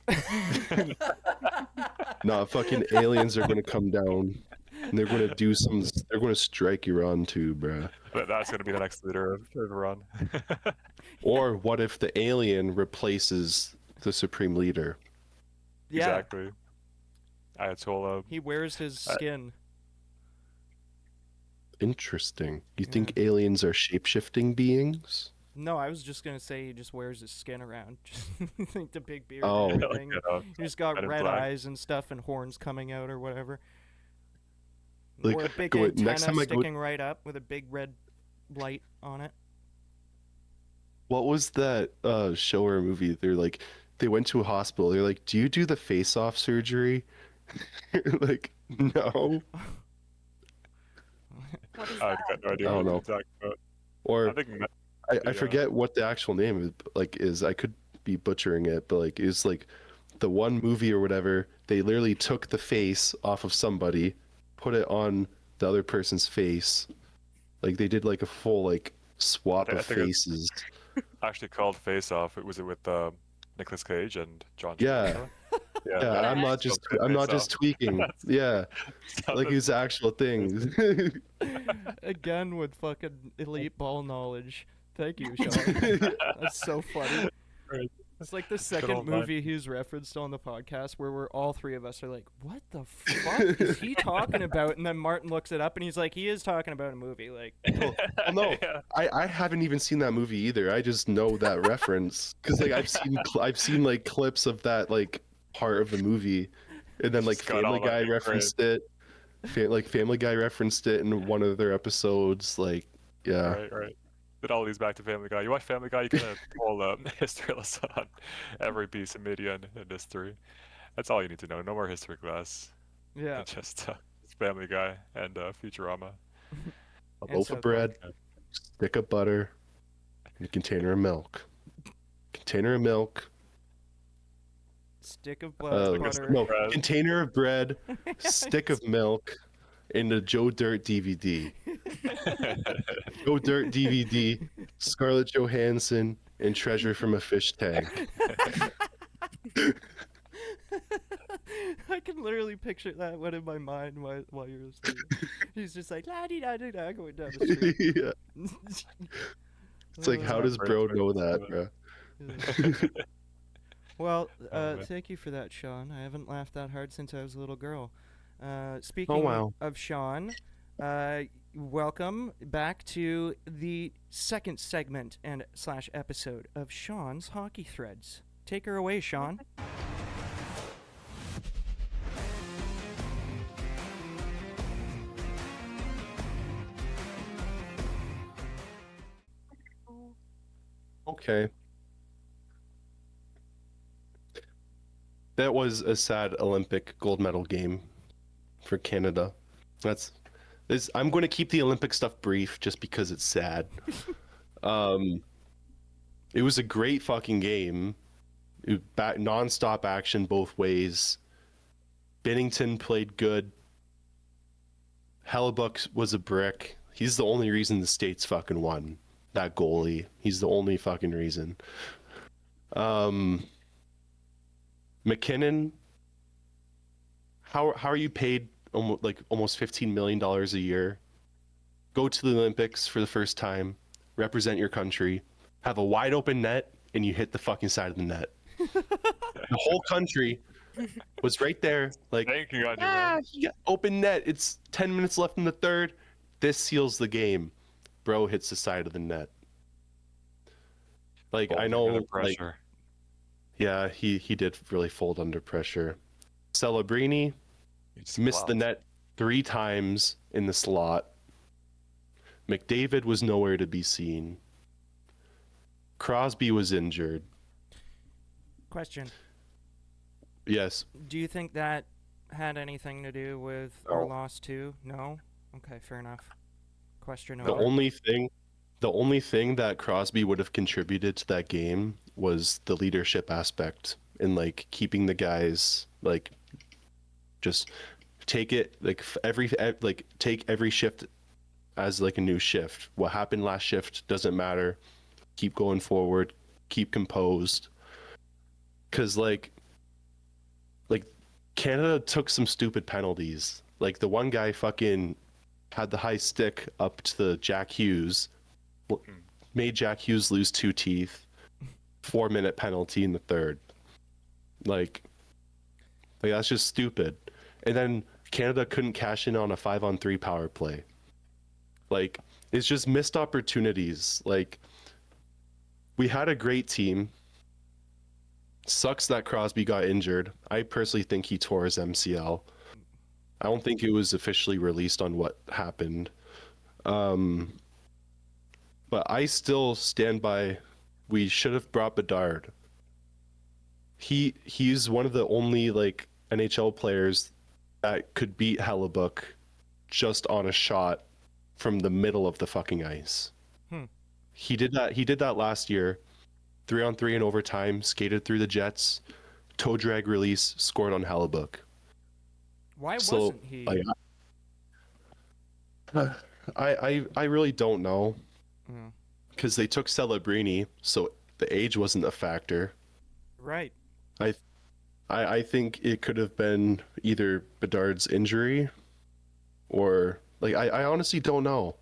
Speaker 2: Nah, fucking aliens are gonna come down, and they're gonna do some. They're gonna strike Iran too, bruh.
Speaker 4: That's going to be the next leader of Iran.
Speaker 2: Or what if the alien replaces the supreme leader?
Speaker 1: Yeah,
Speaker 4: Exactly. Ayatollah.
Speaker 1: he wears his skin.
Speaker 2: Interesting. You think aliens are shape-shifting beings?
Speaker 1: No, I was just gonna say he just wears his skin around. Like the big beard
Speaker 2: Oh.
Speaker 1: and
Speaker 4: Like,
Speaker 1: everything. He just got
Speaker 4: Men in
Speaker 1: red
Speaker 4: Black.
Speaker 1: eyes and stuff and horns coming out or whatever.
Speaker 2: Like,
Speaker 1: or a big
Speaker 2: go-
Speaker 1: antenna
Speaker 2: next time I go-
Speaker 1: sticking right up with a big red light on it.
Speaker 2: What was that show or movie? They're like, they went to a hospital. They're like, "Do you do the face-off surgery?" Like, no.
Speaker 3: What is
Speaker 4: I've
Speaker 3: that?
Speaker 4: got no idea
Speaker 2: I don't
Speaker 4: what
Speaker 2: know.
Speaker 4: you're talking about.
Speaker 2: Or
Speaker 4: I think
Speaker 2: I
Speaker 4: Yeah.
Speaker 2: forget what the actual name is. Like, is I could be butchering it, but like, it's like the one movie or whatever. They literally took the face off of somebody, put it on the other person's face. Like they did like a full like swap
Speaker 4: I
Speaker 2: of
Speaker 4: think it-
Speaker 2: faces.
Speaker 4: actually called Face Off. It was with Nicolas Cage and John
Speaker 2: Yeah.
Speaker 4: Travolta.
Speaker 2: Yeah,
Speaker 3: Yeah.
Speaker 2: I'm not just tweaking. Yeah, like it's actual thing.
Speaker 1: Again with fucking elite ball knowledge. Thank you, Sean. That's so funny.
Speaker 4: Right.
Speaker 1: It's like the
Speaker 4: old
Speaker 1: second
Speaker 4: man.
Speaker 1: movie he's referenced on the podcast where we're all three of us are like, what the fuck is he talking about? And then Martin looks it up and he's like, he is talking about a movie. Like,
Speaker 2: Well, no,
Speaker 4: Yeah.
Speaker 2: I haven't even seen that movie either. I just know that reference because like I've seen like clips of that like part of the movie, and then like
Speaker 4: Just got
Speaker 2: Family
Speaker 4: all
Speaker 2: Guy
Speaker 4: that
Speaker 2: referenced it. Like Family Guy referenced it in one of their episodes. Like, yeah.
Speaker 4: Right. It all leads back to Family Guy. You watch Family Guy, you can have all history lesson on every piece of media in history. That's all you need to know. No more history class.
Speaker 1: yeah.
Speaker 4: Just Family Guy and Futurama.
Speaker 2: A
Speaker 1: And
Speaker 2: loaf
Speaker 1: South
Speaker 2: of bread,
Speaker 4: Park.
Speaker 2: stick of butter, and a container of milk. Container of milk.
Speaker 1: Stick of
Speaker 2: Uh,
Speaker 1: butter.
Speaker 2: no,
Speaker 4: Bread.
Speaker 2: container of bread, stick of milk, and a Joe Dirt DVD. Joe Dirt DVD, Scarlett Johansson, and Treasure from a Fish Tank.
Speaker 1: I can literally picture that one in my mind while you're listening. He's just like, la di da di da, going down the street.
Speaker 2: Yeah. It's like, how does bro know that, bro?
Speaker 1: Well,
Speaker 4: Oh, man.
Speaker 1: thank you for that, Sean. I haven't laughed that hard since I was a little girl.
Speaker 2: Oh
Speaker 1: Speaking
Speaker 2: wow.
Speaker 1: of Sean, uh, welcome back to the second segment and slash episode of Sean's Hockey Threads. Take her away, Sean.
Speaker 2: Okay. That was a sad Olympic gold medal game for Canada. That's this. I'm going to keep the Olympic stuff brief just because it's sad. Um, it was a great fucking game. Non-stop action both ways. Bennington played good. Hellebuck was a brick. He's the only reason the States fucking won. That goalie. He's the only fucking reason. McKinnon, how are you paid almost $15 million a year? Go to the Olympics for the first time, represent your country, have a wide open net, and you hit the fucking side of the net. The whole country was right there, like,
Speaker 4: Thanking on you, man.
Speaker 2: yeah, open net. It's 10 minutes left in the third. This seals the game. Bro hits the side of the net. Like, I
Speaker 4: Folding
Speaker 2: know,
Speaker 4: under
Speaker 2: like,
Speaker 4: pressure.
Speaker 2: yeah, he did really fold under pressure. Celebrini
Speaker 4: He just
Speaker 2: missed the
Speaker 4: clouds.
Speaker 2: net 3 times in the slot. McDavid was nowhere to be seen. Crosby was injured.
Speaker 1: Question:
Speaker 2: Yes.
Speaker 1: do you think that had anything to do with our loss too? No. Okay, fair enough. Question
Speaker 2: The
Speaker 1: over.
Speaker 2: only thing that Crosby would have contributed to that game was the leadership aspect and like keeping the guys like just take it like take every shift as like a new shift. What happened last shift doesn't matter. Keep going forward, keep composed. Cuz like Canada took some stupid penalties. Like the one guy fucking had the high stick up to the Jack Hughes, made Jack Hughes lose 2 teeth. 4-minute penalty in the third. Like that's just stupid. And then Canada couldn't cash in on a 5-on-3 power play. Like it's just missed opportunities. Like we had a great team. Sucks that Crosby got injured. I personally think he tore his MCL. I don't think it was officially released on what happened. But I still stand by we should have brought Bedard. He's one of the only like NHL players that could beat Hellebuck just on a shot from the middle of the fucking ice. He did that last year. 3-on-3 in overtime, skated through the Jets, toe drag release, scored on Hellebuck.
Speaker 1: Why
Speaker 2: So,
Speaker 1: wasn't he?
Speaker 2: I really don't know.
Speaker 1: Mm,
Speaker 2: Because they took Celebrini, so the age wasn't a factor.
Speaker 1: right.
Speaker 2: I think it could have been either Bedard's injury or like I honestly don't know.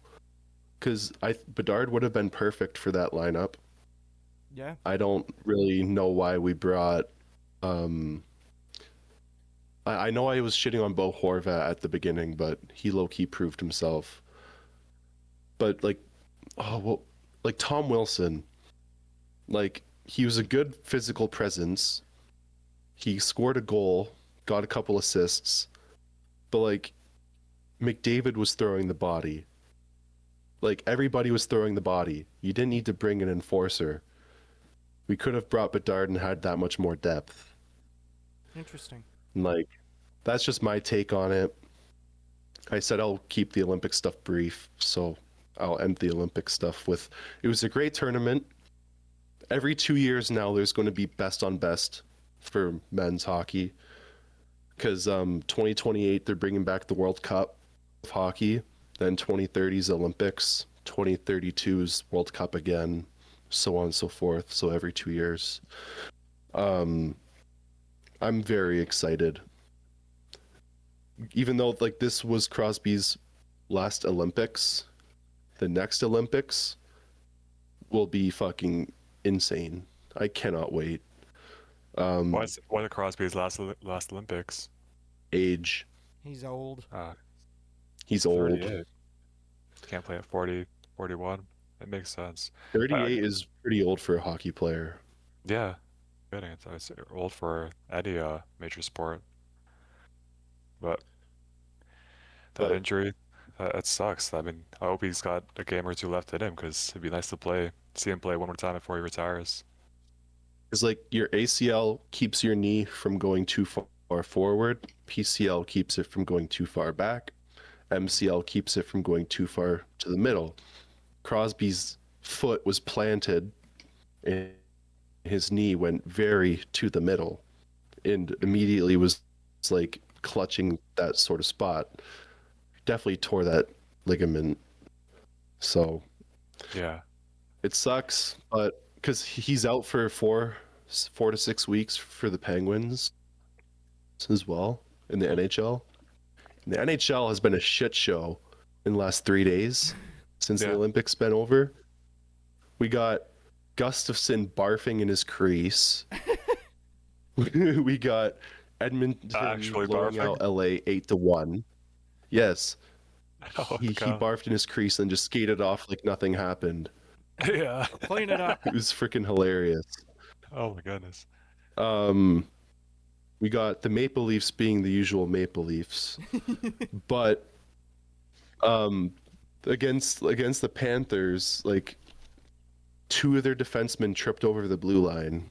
Speaker 2: Because Bedard would have been perfect for that lineup.
Speaker 1: Yeah.
Speaker 2: I don't really know why we brought I know I was shitting on Bo Horvat at the beginning, but he low-key proved himself. But like like Tom Wilson, like he was a good physical presence. He scored a goal, got a couple assists, but like McDavid was throwing the body. Like everybody was throwing the body. You didn't need to bring an enforcer. We could have brought Bedard and had that much more depth.
Speaker 1: Interesting.
Speaker 2: And like that's just my take on it. I said I'll keep the Olympic stuff brief, so I'll end the Olympic stuff with it was a great tournament. Every 2 years now there's going to be best on best for men's hockey. Because 2028 they're bringing back the World Cup of hockey. Then 2030 is Olympics. 2032 is World Cup again. So on and so forth. So every 2 years. I'm very excited. Even though like this was Crosby's last Olympics, the next Olympics will be fucking insane. I cannot wait.
Speaker 4: Why did Crosby's last Olympics?
Speaker 2: Age.
Speaker 1: He's old.
Speaker 2: He's old.
Speaker 4: 38. Can't play at 40, 41. It makes sense.
Speaker 2: 38 is pretty old for a hockey player.
Speaker 4: Yeah, kidding. It's old for any major sport. But that
Speaker 2: But-
Speaker 4: injury, it sucks. I mean, I hope he's got a game or two left in him because it'd be nice to see him play one more time before he retires.
Speaker 2: It's like your ACL keeps your knee from going too far forward. PCL keeps it from going too far back. MCL keeps it from going too far to the middle. Crosby's foot was planted and his knee went very to the middle and immediately was like clutching that sort of spot. Definitely tore that ligament. So
Speaker 4: Yeah.
Speaker 2: it sucks, but because he's out for four to 6 weeks for the Penguins as well in the NHL. And the NHL has been a shit show in the last 3 days since the
Speaker 4: Yeah.
Speaker 2: Olympics been over. We got Gustafsson barfing in his crease. We got Edmonton
Speaker 4: Actually
Speaker 2: blowing
Speaker 4: barfing?
Speaker 2: out LA 8-1. Yes,
Speaker 4: Oh,
Speaker 2: he
Speaker 4: God.
Speaker 2: barfed in his crease and just skated off like nothing happened.
Speaker 4: Yeah.
Speaker 1: Clean it up.
Speaker 2: It was freaking hilarious.
Speaker 4: Oh my goodness.
Speaker 2: We got the Maple Leafs being the usual Maple Leafs, but against the Panthers, like 2 of their defensemen tripped over the blue line,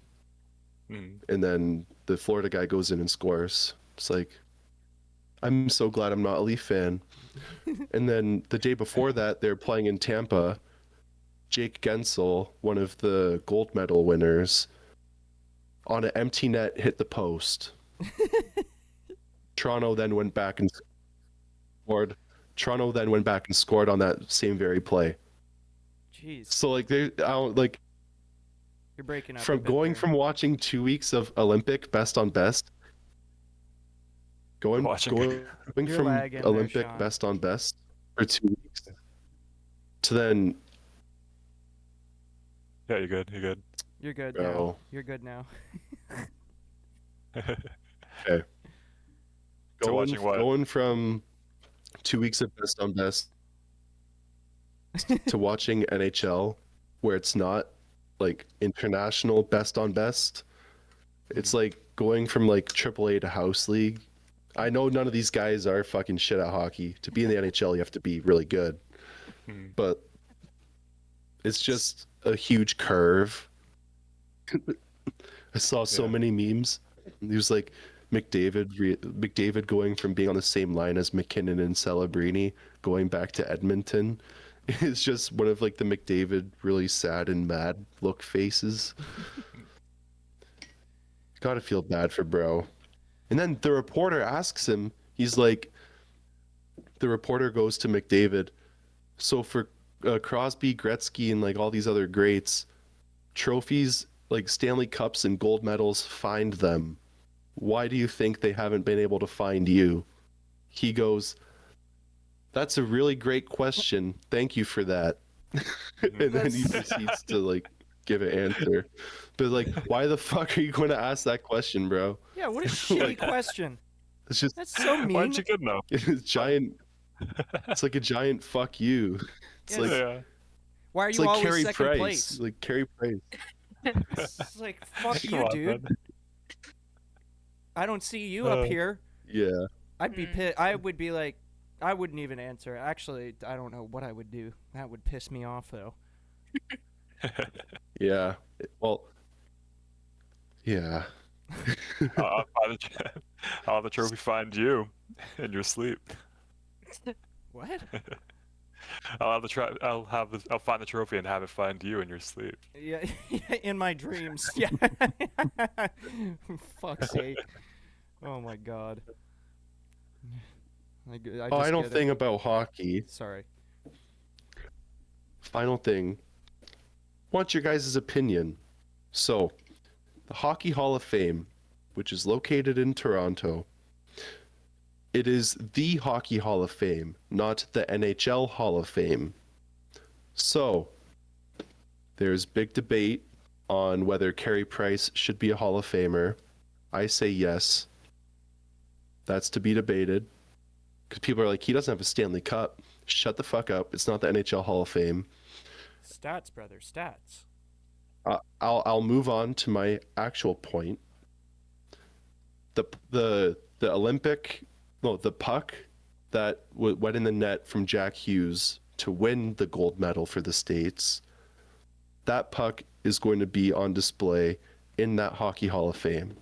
Speaker 2: and then the Florida guy goes in and scores. It's like, I'm so glad I'm not a Leaf fan. And then the day before that, they're playing in Tampa. Jake Gensel, one of the gold medal winners, on an empty net hit the post. Toronto then went back and scored. Toronto then went back and scored on that same very play.
Speaker 1: Jeez,
Speaker 2: So like they like
Speaker 1: you're breaking up. a
Speaker 2: from
Speaker 1: bit
Speaker 2: going
Speaker 1: there.
Speaker 2: from watching 2 weeks of Olympic best on best, going
Speaker 1: You're
Speaker 2: from
Speaker 1: lagging there,
Speaker 2: Olympic
Speaker 1: Sean.
Speaker 2: best on best for 2 weeks to then
Speaker 4: Yeah, you're good. You're good.
Speaker 1: You're good now.
Speaker 2: Oh.
Speaker 1: You're good now.
Speaker 4: So watching what?
Speaker 2: going from 2 weeks of best on best to watching NHL where it's not like international best on best. It's like going from like AAA to house league. I know none of these guys are fucking shit at hockey. To be in the NHL, you have to be really good. But it's just a huge curve. I saw so
Speaker 4: Yeah.
Speaker 2: many memes. He was like McDavid going from being on the same line as McKinnon and Celebrini going back to Edmonton. It's just one of like the McDavid really sad and mad look faces. Gotta feel bad for bro. And then the reporter asks him, he's like, the reporter goes to McDavid, so for Crosby, Gretzky, and like all these other greats, trophies like Stanley Cups and gold medals, find them. Why do you think they haven't been able to find you? He goes, that's a really great question. Thank you for that. And then he proceeds to like give an answer. But like, why the fuck are you going to ask that question, bro?
Speaker 1: Yeah, what a shitty
Speaker 2: Like-
Speaker 1: question.
Speaker 2: It's just
Speaker 1: That's so mean.
Speaker 4: Why aren't you good enough?
Speaker 2: it's giant. It's like a giant fuck you. It's
Speaker 1: Yeah,
Speaker 2: like
Speaker 4: Yeah.
Speaker 1: Why are
Speaker 2: it's
Speaker 1: you
Speaker 2: like
Speaker 1: always
Speaker 2: Carey
Speaker 1: second
Speaker 2: Price.
Speaker 1: place?
Speaker 2: Like Carey Price.
Speaker 1: It's like, fuck
Speaker 4: Come
Speaker 1: you,
Speaker 4: on,
Speaker 1: dude.
Speaker 4: man.
Speaker 1: I don't see you up here.
Speaker 2: Yeah.
Speaker 1: I'd be pissed. I would be like, I wouldn't even answer. Actually, I don't know what I would do. That would piss me off, though.
Speaker 2: Yeah. Well. Yeah.
Speaker 4: I'll have the trophy find you in your sleep.
Speaker 1: What?
Speaker 4: I'll find the trophy and have it find you in your sleep.
Speaker 1: Yeah, in my dreams. Yeah. Fuck's sake. Oh my god. I
Speaker 2: I don't
Speaker 1: get it.
Speaker 2: think about hockey.
Speaker 1: Sorry.
Speaker 2: Final thing. Want your guys' opinion. So, the Hockey Hall of Fame, which is located in Toronto, it is the Hockey Hall of Fame, not the NHL Hall of Fame. So, there's big debate on whether Carey Price should be a Hall of Famer. I say yes. That's to be debated. Because people are like, he doesn't have a Stanley Cup. Shut the fuck up. It's not the NHL Hall of Fame.
Speaker 1: Stats, brother, stats.
Speaker 2: I'll move on to my actual point. The Olympic, no, the puck that went in the net from Jack Hughes to win the gold medal for the States, that puck is going to be on display in that Hockey Hall of Fame.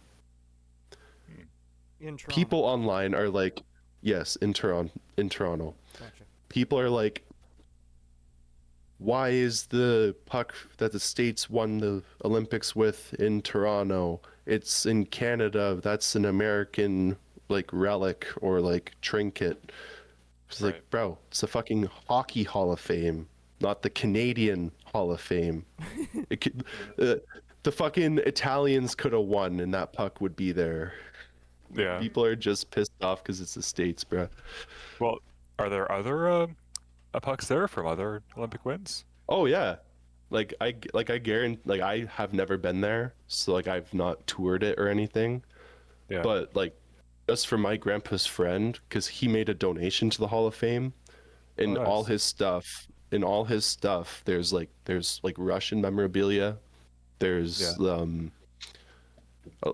Speaker 1: In Toronto.
Speaker 2: People online are like, yes, in Toronto.
Speaker 1: Gotcha.
Speaker 2: People are like, why is the puck that the States won the Olympics with in Toronto? It's in Canada. That's an American like relic or like trinket. It's
Speaker 4: Right.
Speaker 2: like, bro, it's the fucking Hockey Hall of Fame, not the Canadian Hall of Fame. It could, the fucking Italians could have won and that puck would be there.
Speaker 4: Yeah.
Speaker 2: People are just pissed off because it's the States, bro.
Speaker 4: Well, are there other pucks there from other Olympic wins?
Speaker 2: Oh yeah, I guarantee, like I have never been there, so like I've not toured it or anything.
Speaker 4: Yeah.
Speaker 2: But like, just for my grandpa's friend, because he made a donation to the Hall of Fame, and
Speaker 4: Oh,
Speaker 2: all
Speaker 4: nice.
Speaker 2: his stuff, there's like Russian memorabilia, there's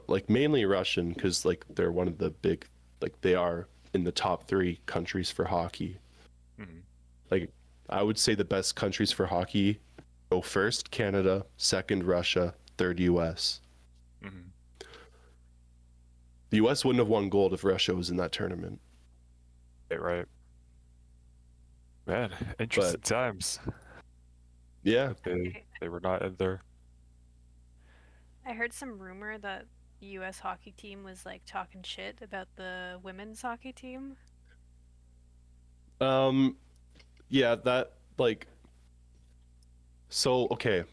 Speaker 2: like mainly Russian, because like they're one of the big, like they are in the top 3 countries for hockey.
Speaker 4: Mhm.
Speaker 2: Like, I would say the best countries for hockey go first Canada, second Russia, third US.
Speaker 4: Mhm.
Speaker 2: The US wouldn't have won gold if Russia was in that tournament.
Speaker 4: Yeah, right. Man, interesting times.
Speaker 2: Yeah.
Speaker 4: They were not in there.
Speaker 3: I heard some rumor that the U.S. hockey team was like talking shit about the women's hockey team.
Speaker 2: Yeah, that like so okay.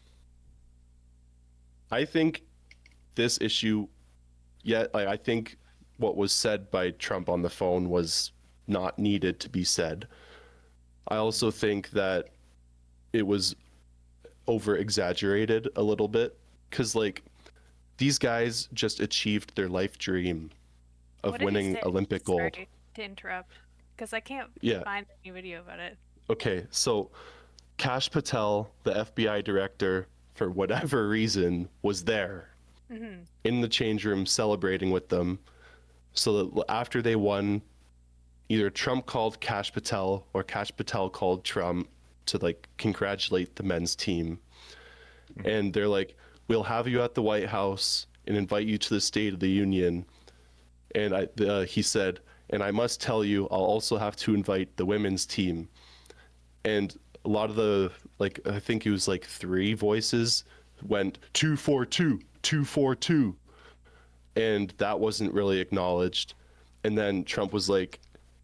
Speaker 2: I think this issue I think what was said by Trump on the phone was not needed to be said. I also think that it was over exaggerated a little bit, because like these guys just achieved their life dream of
Speaker 3: What did he
Speaker 2: winning
Speaker 3: say?
Speaker 2: Olympic gold.
Speaker 3: Sorry to interrupt, because I can't
Speaker 2: Yeah.
Speaker 3: find any video about it.
Speaker 2: Okay, so Kash Patel, the FBI director, for whatever reason, was there
Speaker 3: Mm-hmm.
Speaker 2: in the change room celebrating with them. So that after they won, either Trump called Kash Patel or Kash Patel called Trump to like congratulate the men's team. And they're like, we'll have you at the White House and invite you to the State of the Union. And he said, and I must tell you, I'll also have to invite the women's team. And a lot of the, like, I think it was like 3 voices went 242, 242. And that wasn't really acknowledged. And then Trump was like,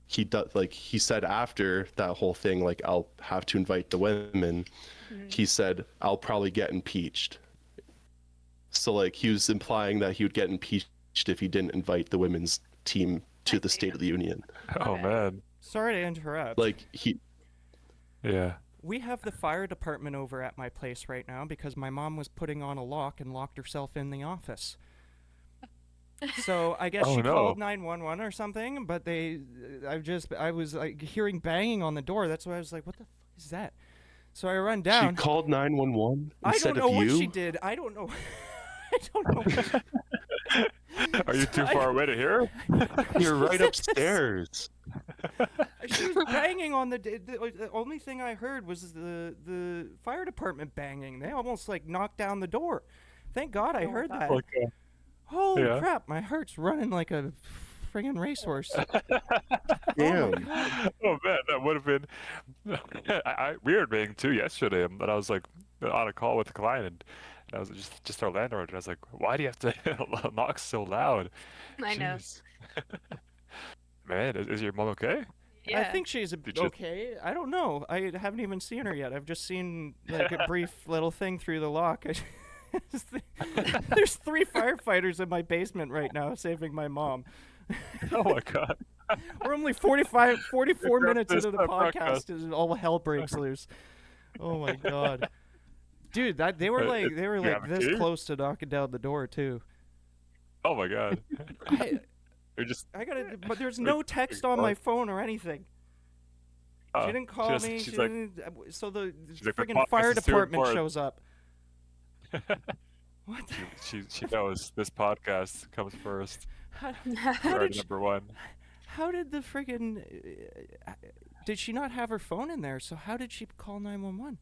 Speaker 2: he said after that whole thing, like, I'll have to invite the women.
Speaker 3: Mm-hmm.
Speaker 2: He said, I'll probably get impeached. So like he was implying that he would get impeached if he didn't invite the women's team to the State of the Union.
Speaker 4: Oh
Speaker 3: Okay.
Speaker 4: man.
Speaker 1: Sorry to interrupt.
Speaker 2: Like he,
Speaker 4: Yeah.
Speaker 1: We have the fire department over at my place right now because my mom was putting on a lock and locked herself in the office. So I guess
Speaker 4: Oh,
Speaker 1: she
Speaker 4: no.
Speaker 1: called 911 or something, but I was like hearing banging on the door. That's why I was like, what the fuck is that? So I run
Speaker 2: she
Speaker 1: down.
Speaker 2: called 911
Speaker 1: I
Speaker 2: instead
Speaker 1: don't know
Speaker 2: of
Speaker 1: what
Speaker 2: you.
Speaker 1: she did. I don't know. I don't know.
Speaker 4: Are you too far away to hear?
Speaker 2: You're right upstairs.
Speaker 1: She was banging on the only thing I heard was the fire department banging. They almost like knocked down the door. Thank God I heard that.
Speaker 4: Like,
Speaker 1: Holy
Speaker 4: yeah.
Speaker 1: crap, my heart's running like a friggin' racehorse.
Speaker 2: Damn.
Speaker 4: oh man, that would have been we were being too yesterday, and I was like on a call with a client, and I was just our landlord, and I was like, why do you have to knock so loud?
Speaker 3: I know.
Speaker 4: Jeez. Man, is your mom okay?
Speaker 3: Yeah.
Speaker 1: I think she's
Speaker 4: Did you-
Speaker 1: okay. I don't know. I haven't even seen her yet. I've just seen like a brief little thing through the lock. There's 3 firefighters in my basement right now saving my mom.
Speaker 4: Oh my god.
Speaker 1: We're only 44
Speaker 4: Grab
Speaker 1: minutes
Speaker 4: this
Speaker 1: into the
Speaker 4: breakfast.
Speaker 1: podcast and all hell breaks loose. Oh my god. Dude, they were like
Speaker 4: you have a
Speaker 1: this
Speaker 4: key?
Speaker 1: close to knocking down the door too.
Speaker 4: Oh my god. You're just.
Speaker 1: I gotta, but there's
Speaker 4: Like,
Speaker 1: no text on my phone or anything. She didn't call me.
Speaker 4: She's
Speaker 1: She
Speaker 4: like,
Speaker 1: didn't. So the
Speaker 4: like, the
Speaker 1: friggin'
Speaker 4: podcast
Speaker 1: fire
Speaker 4: is too
Speaker 1: department
Speaker 4: important.
Speaker 1: shows up. What?
Speaker 4: she knows this podcast comes first.
Speaker 1: How
Speaker 4: Priority
Speaker 1: did she,
Speaker 4: number one.
Speaker 1: how did the friggin' did she not have her phone in there? So how did she call 911?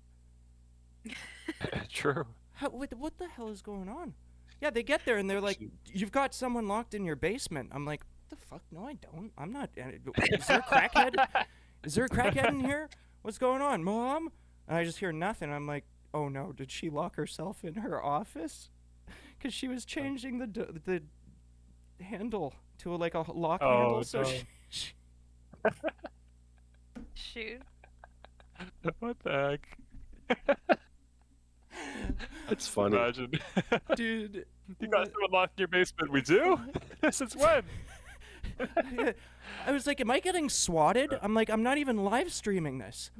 Speaker 4: True.
Speaker 1: What the hell is going on? Yeah, they get there and they're like, "You've got someone locked in your basement." I'm like, "What the fuck? No, I don't. I'm not. Is there a crackhead? Is there a crackhead in here? What's going on, Mom?" And I just hear nothing. I'm like, "Oh no, did she lock herself in her office? Because she was changing the handle to like a lock handle, so
Speaker 4: no.
Speaker 1: she
Speaker 3: Shoot.
Speaker 4: What the heck?
Speaker 2: It's funny.
Speaker 4: Imagine.
Speaker 1: dude."
Speaker 4: You got someone locked in your basement. We do? Since when?
Speaker 1: I was like, "Am I getting swatted?" I'm like, "I'm not even live streaming this."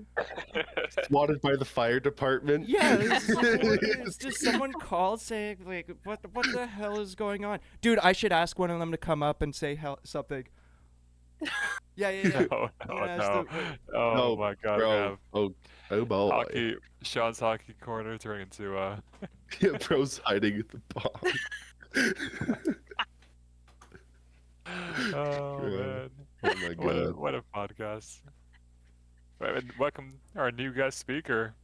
Speaker 2: Swatted by the fire department.
Speaker 1: Yeah, it's just someone called saying like, what the hell is going on, dude? I should ask one of them to come up and say something. Yeah.
Speaker 4: No,
Speaker 1: I'm gonna ask
Speaker 4: no.
Speaker 1: them-
Speaker 4: Oh
Speaker 2: No,
Speaker 4: my god.
Speaker 2: bro. Oh boy.
Speaker 4: Hockey, Sean's hockey corner turning into
Speaker 2: Yeah, bro's hiding at the bomb.
Speaker 4: oh
Speaker 2: Yeah.
Speaker 4: man.
Speaker 2: Oh my god.
Speaker 4: What a podcast. And welcome our new guest speaker.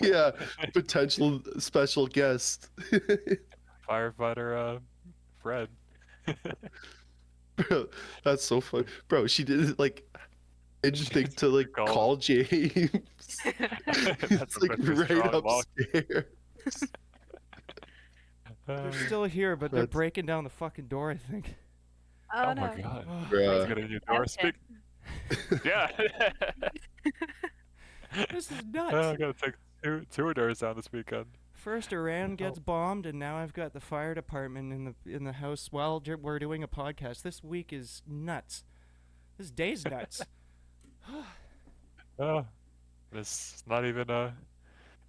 Speaker 2: Yeah, potential special guest.
Speaker 4: Firefighter Fred.
Speaker 2: Bro, that's so funny. Bro, she did like instinct to like call James. It's like right upstairs.
Speaker 1: They're still here, but they're
Speaker 2: That's-
Speaker 1: breaking down the fucking door, I think.
Speaker 3: Oh,
Speaker 4: Oh
Speaker 3: no.
Speaker 4: my god.
Speaker 2: Bruh.
Speaker 4: Let's get a new door.
Speaker 3: Okay.
Speaker 4: Yeah.
Speaker 1: This is
Speaker 4: I
Speaker 1: nuts.
Speaker 4: gotta take two doors down this weekend.
Speaker 1: First Iran gets bombed, and now I've got the fire department in the house while we're doing a podcast. This week is nuts. This day's nuts.
Speaker 4: Oh, it's not even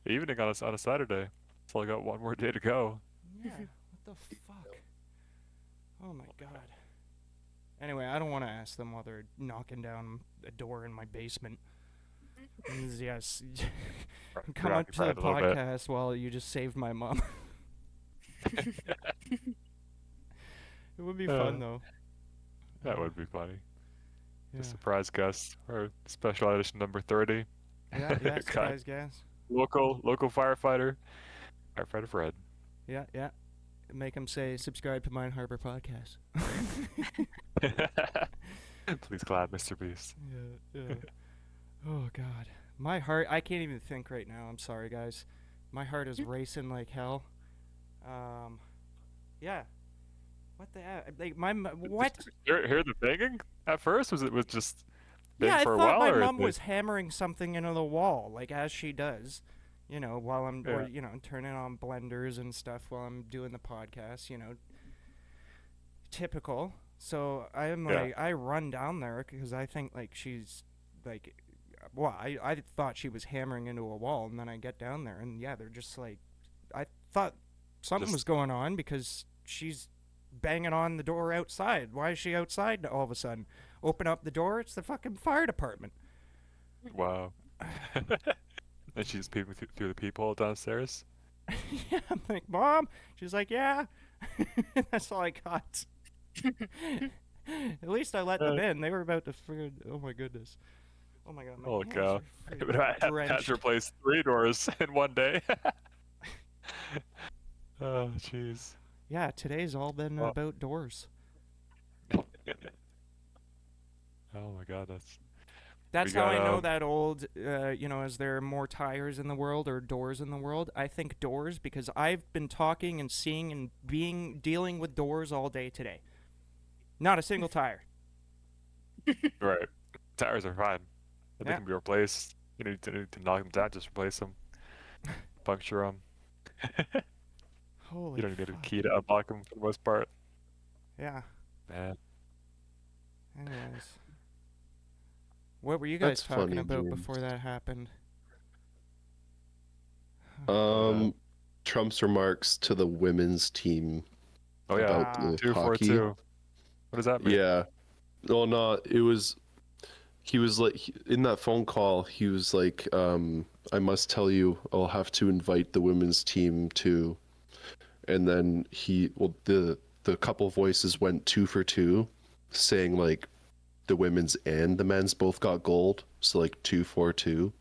Speaker 4: evening on a Saturday. So I got one more day to go.
Speaker 1: Yeah, what the fuck? Oh my god. Anyway, I don't want to ask them while they're knocking down a door in my basement. Yes, come up to the
Speaker 4: Preoccupied a little bit.
Speaker 1: podcast while you just saved my mom. It would be fun though.
Speaker 4: That would be funny.
Speaker 1: Yeah,
Speaker 4: The surprise guest or special edition number 30.
Speaker 1: yeah,
Speaker 4: God.
Speaker 1: surprise gas.
Speaker 4: Local firefighter. Firefighter Fred.
Speaker 1: Yeah. Make them say subscribe to Mind Harbour podcast.
Speaker 4: Please clap, Mr. Beast.
Speaker 1: Yeah. Oh god, my heart. I can't even think right now. I'm sorry, guys. My heart is racing like hell. Yeah. What the heck? Like what?
Speaker 4: Hear the banging at first? Was it just bang
Speaker 1: Yeah, I
Speaker 4: for a
Speaker 1: thought
Speaker 4: while?
Speaker 1: my
Speaker 4: or
Speaker 1: mom
Speaker 4: did-
Speaker 1: was hammering something into the wall, like as she does, while I'm, or,
Speaker 4: Yeah.
Speaker 1: turning on blenders and stuff while I'm doing the podcast, typical. So I'm
Speaker 4: Yeah.
Speaker 1: like, I run down there because I think like she's like, well, I thought she was hammering into a wall, and then I get down there, and yeah, they're just like, I thought something was going on because she's banging on the door outside. Why is she outside all of a sudden? Open up the door, it's the fucking fire department.
Speaker 4: Wow. And she's peeping through the peephole downstairs.
Speaker 1: Yeah, I'm like, Mom. She's like, yeah. That's all I got. At least I let them in. They were about to friggin', oh my goodness. Oh my god. My
Speaker 4: Holy
Speaker 1: hands
Speaker 4: cow.
Speaker 1: are friggin'
Speaker 4: But I had
Speaker 1: drenched.
Speaker 4: to replace 3 doors in one day. Oh, jeez.
Speaker 1: Yeah, today's all been
Speaker 4: Well-
Speaker 1: about doors.
Speaker 4: Oh my god, that's
Speaker 1: That's
Speaker 4: We
Speaker 1: how I
Speaker 4: got,
Speaker 1: know that old, is there more tires in the world or doors in the world? I think doors because I've been talking and seeing and dealing with doors all day today. Not a single tire.
Speaker 4: right. Tires are fine. But
Speaker 1: Yeah.
Speaker 4: They can be replaced. You need to knock them down, just replace them. Puncture them.
Speaker 1: Holy
Speaker 4: You don't need a
Speaker 1: fuck.
Speaker 4: key to unlock them for the most part.
Speaker 1: Yeah.
Speaker 4: Man.
Speaker 1: Anyways. What were you guys
Speaker 2: That's
Speaker 1: talking
Speaker 2: funny,
Speaker 1: about
Speaker 2: James.
Speaker 1: before that happened?
Speaker 2: Trump's remarks to the women's team
Speaker 4: Oh yeah,
Speaker 2: about the hockey.
Speaker 4: 242. What does that mean?
Speaker 2: Yeah. Well, no, it was. He was like in that phone call. He was like, "I must tell you, I'll have to invite the women's team to." And then the couple voices went 2 for 2, saying like the women's and the men's both got gold, so like 2 for 2.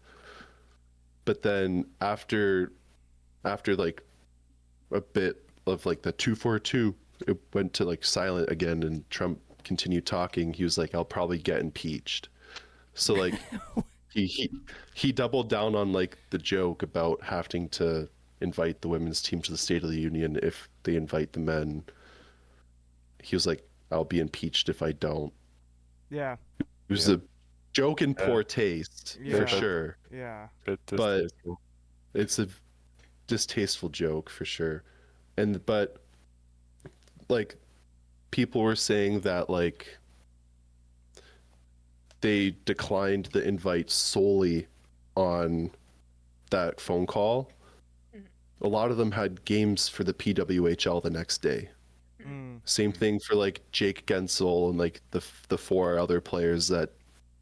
Speaker 2: But then after like a bit of like the 2 for 2, it went to like silent again, and Trump continued talking. He was like, "I'll probably get impeached." So like he doubled down on like the joke about having to invite the women's team to the State of the Union if they invite the men. He was like, "I'll be impeached if I don't."
Speaker 1: Yeah.
Speaker 2: It was a joke in poor taste
Speaker 1: Yeah.
Speaker 2: for sure.
Speaker 1: Yeah.
Speaker 4: Bit
Speaker 2: But
Speaker 4: distasteful.
Speaker 2: it's a distasteful joke for sure. But like people were saying that like they declined the invite solely on that phone call. A lot of them had games for the PWHL the next day.
Speaker 1: Mm.
Speaker 2: Same thing for like Jake Gensel and like the 4 other players that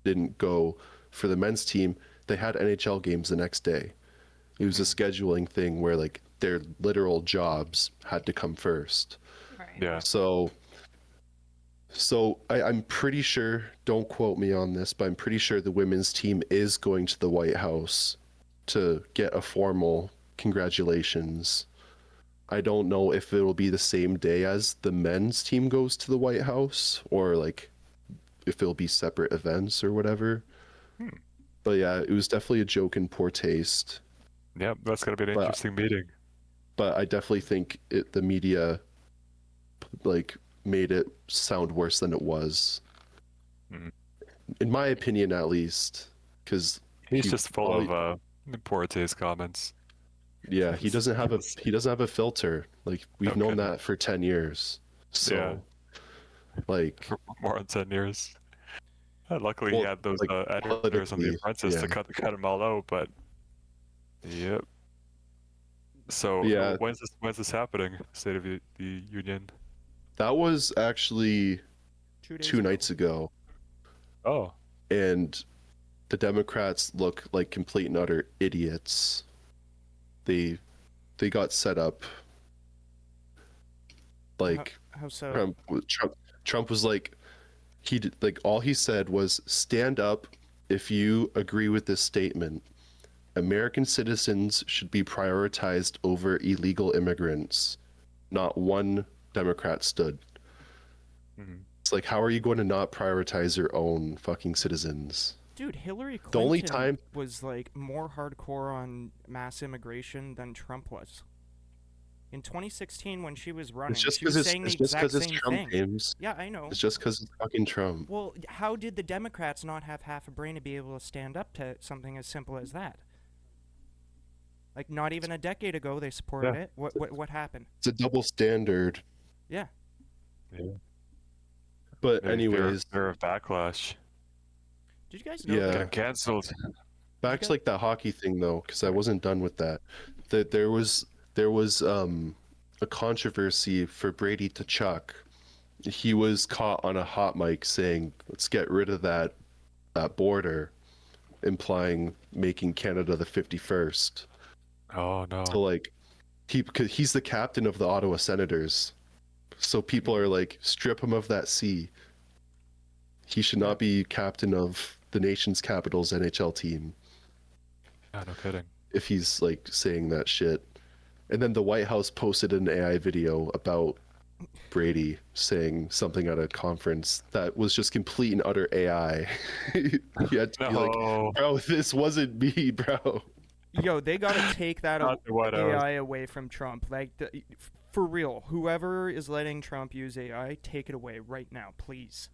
Speaker 2: didn't go for the men's team. They had NHL games the next day. It was a scheduling thing where like their literal jobs had to come first.
Speaker 3: Right.
Speaker 4: Yeah.
Speaker 2: So I'm pretty sure, don't quote me on this, but I'm pretty sure the women's team is going to the White House to get a formal congratulations. I don't know if it'll be the same day as the men's team goes to the White House, or like if it'll be separate events or whatever. But yeah, it was definitely a joke in poor taste.
Speaker 4: Yeah, that's gonna be an interesting meeting.
Speaker 2: But I definitely think the media like made it sound worse than it was. In my opinion, at least, because
Speaker 4: He's just full of poor taste comments.
Speaker 2: Yeah, he doesn't have a filter. Like we've known that for 10 years. So like
Speaker 4: for more than 10 years. Luckily he had those
Speaker 2: like,
Speaker 4: editors on The
Speaker 2: politically,
Speaker 4: Apprentice to
Speaker 2: yeah.
Speaker 4: cut them all out, but yep. So
Speaker 2: Yeah.
Speaker 4: when's this happening? State of the Union?
Speaker 2: That was actually
Speaker 1: 2 days
Speaker 2: 2
Speaker 1: ago.
Speaker 2: nights ago.
Speaker 4: Oh.
Speaker 2: And the Democrats look like complete and utter idiots. They got set up like
Speaker 1: How so?
Speaker 2: Trump was like all he said was stand up if you agree with this statement. American citizens should be prioritized over illegal immigrants. Not one Democrat stood. It's like, how are you going to not prioritize your own fucking citizens?
Speaker 1: Dude, Hillary Clinton
Speaker 2: The only time
Speaker 1: was like more hardcore on mass immigration than Trump was. In 2016, when she was running, she was saying the exact same thing.
Speaker 2: James.
Speaker 1: Yeah, I know.
Speaker 2: It's just because it's fucking Trump.
Speaker 1: Well, how did the Democrats not have half a brain to be able to stand up to something as simple as that? Like, not even a decade ago, they supported it. What happened?
Speaker 2: It's a double standard.
Speaker 1: Yeah.
Speaker 2: But anyways,
Speaker 4: they're a backlash.
Speaker 1: Did you guys know?
Speaker 2: Yeah.
Speaker 4: Got canceled.
Speaker 2: Back to like that hockey thing though, because I wasn't done with that. That there was a controversy for Brady Tkachuk. He was caught on a hot mic saying, "Let's get rid of that border," implying making Canada the 51st.
Speaker 4: Oh no.
Speaker 2: So like, because he's the captain of the Ottawa Senators, so people are like, strip him of that C. He should not be captain of the nation's capital's NHL team.
Speaker 4: Yeah, no kidding.
Speaker 2: If he's like saying that shit. And then the White House posted an AI video about Brady saying something at a conference that was just complete and utter AI. You had to be like, bro, this wasn't me, bro.
Speaker 1: Yo, they gotta take that
Speaker 4: Not the White House.
Speaker 1: AI away from Trump. Like, for real, whoever is letting Trump use AI, take it away right now, please.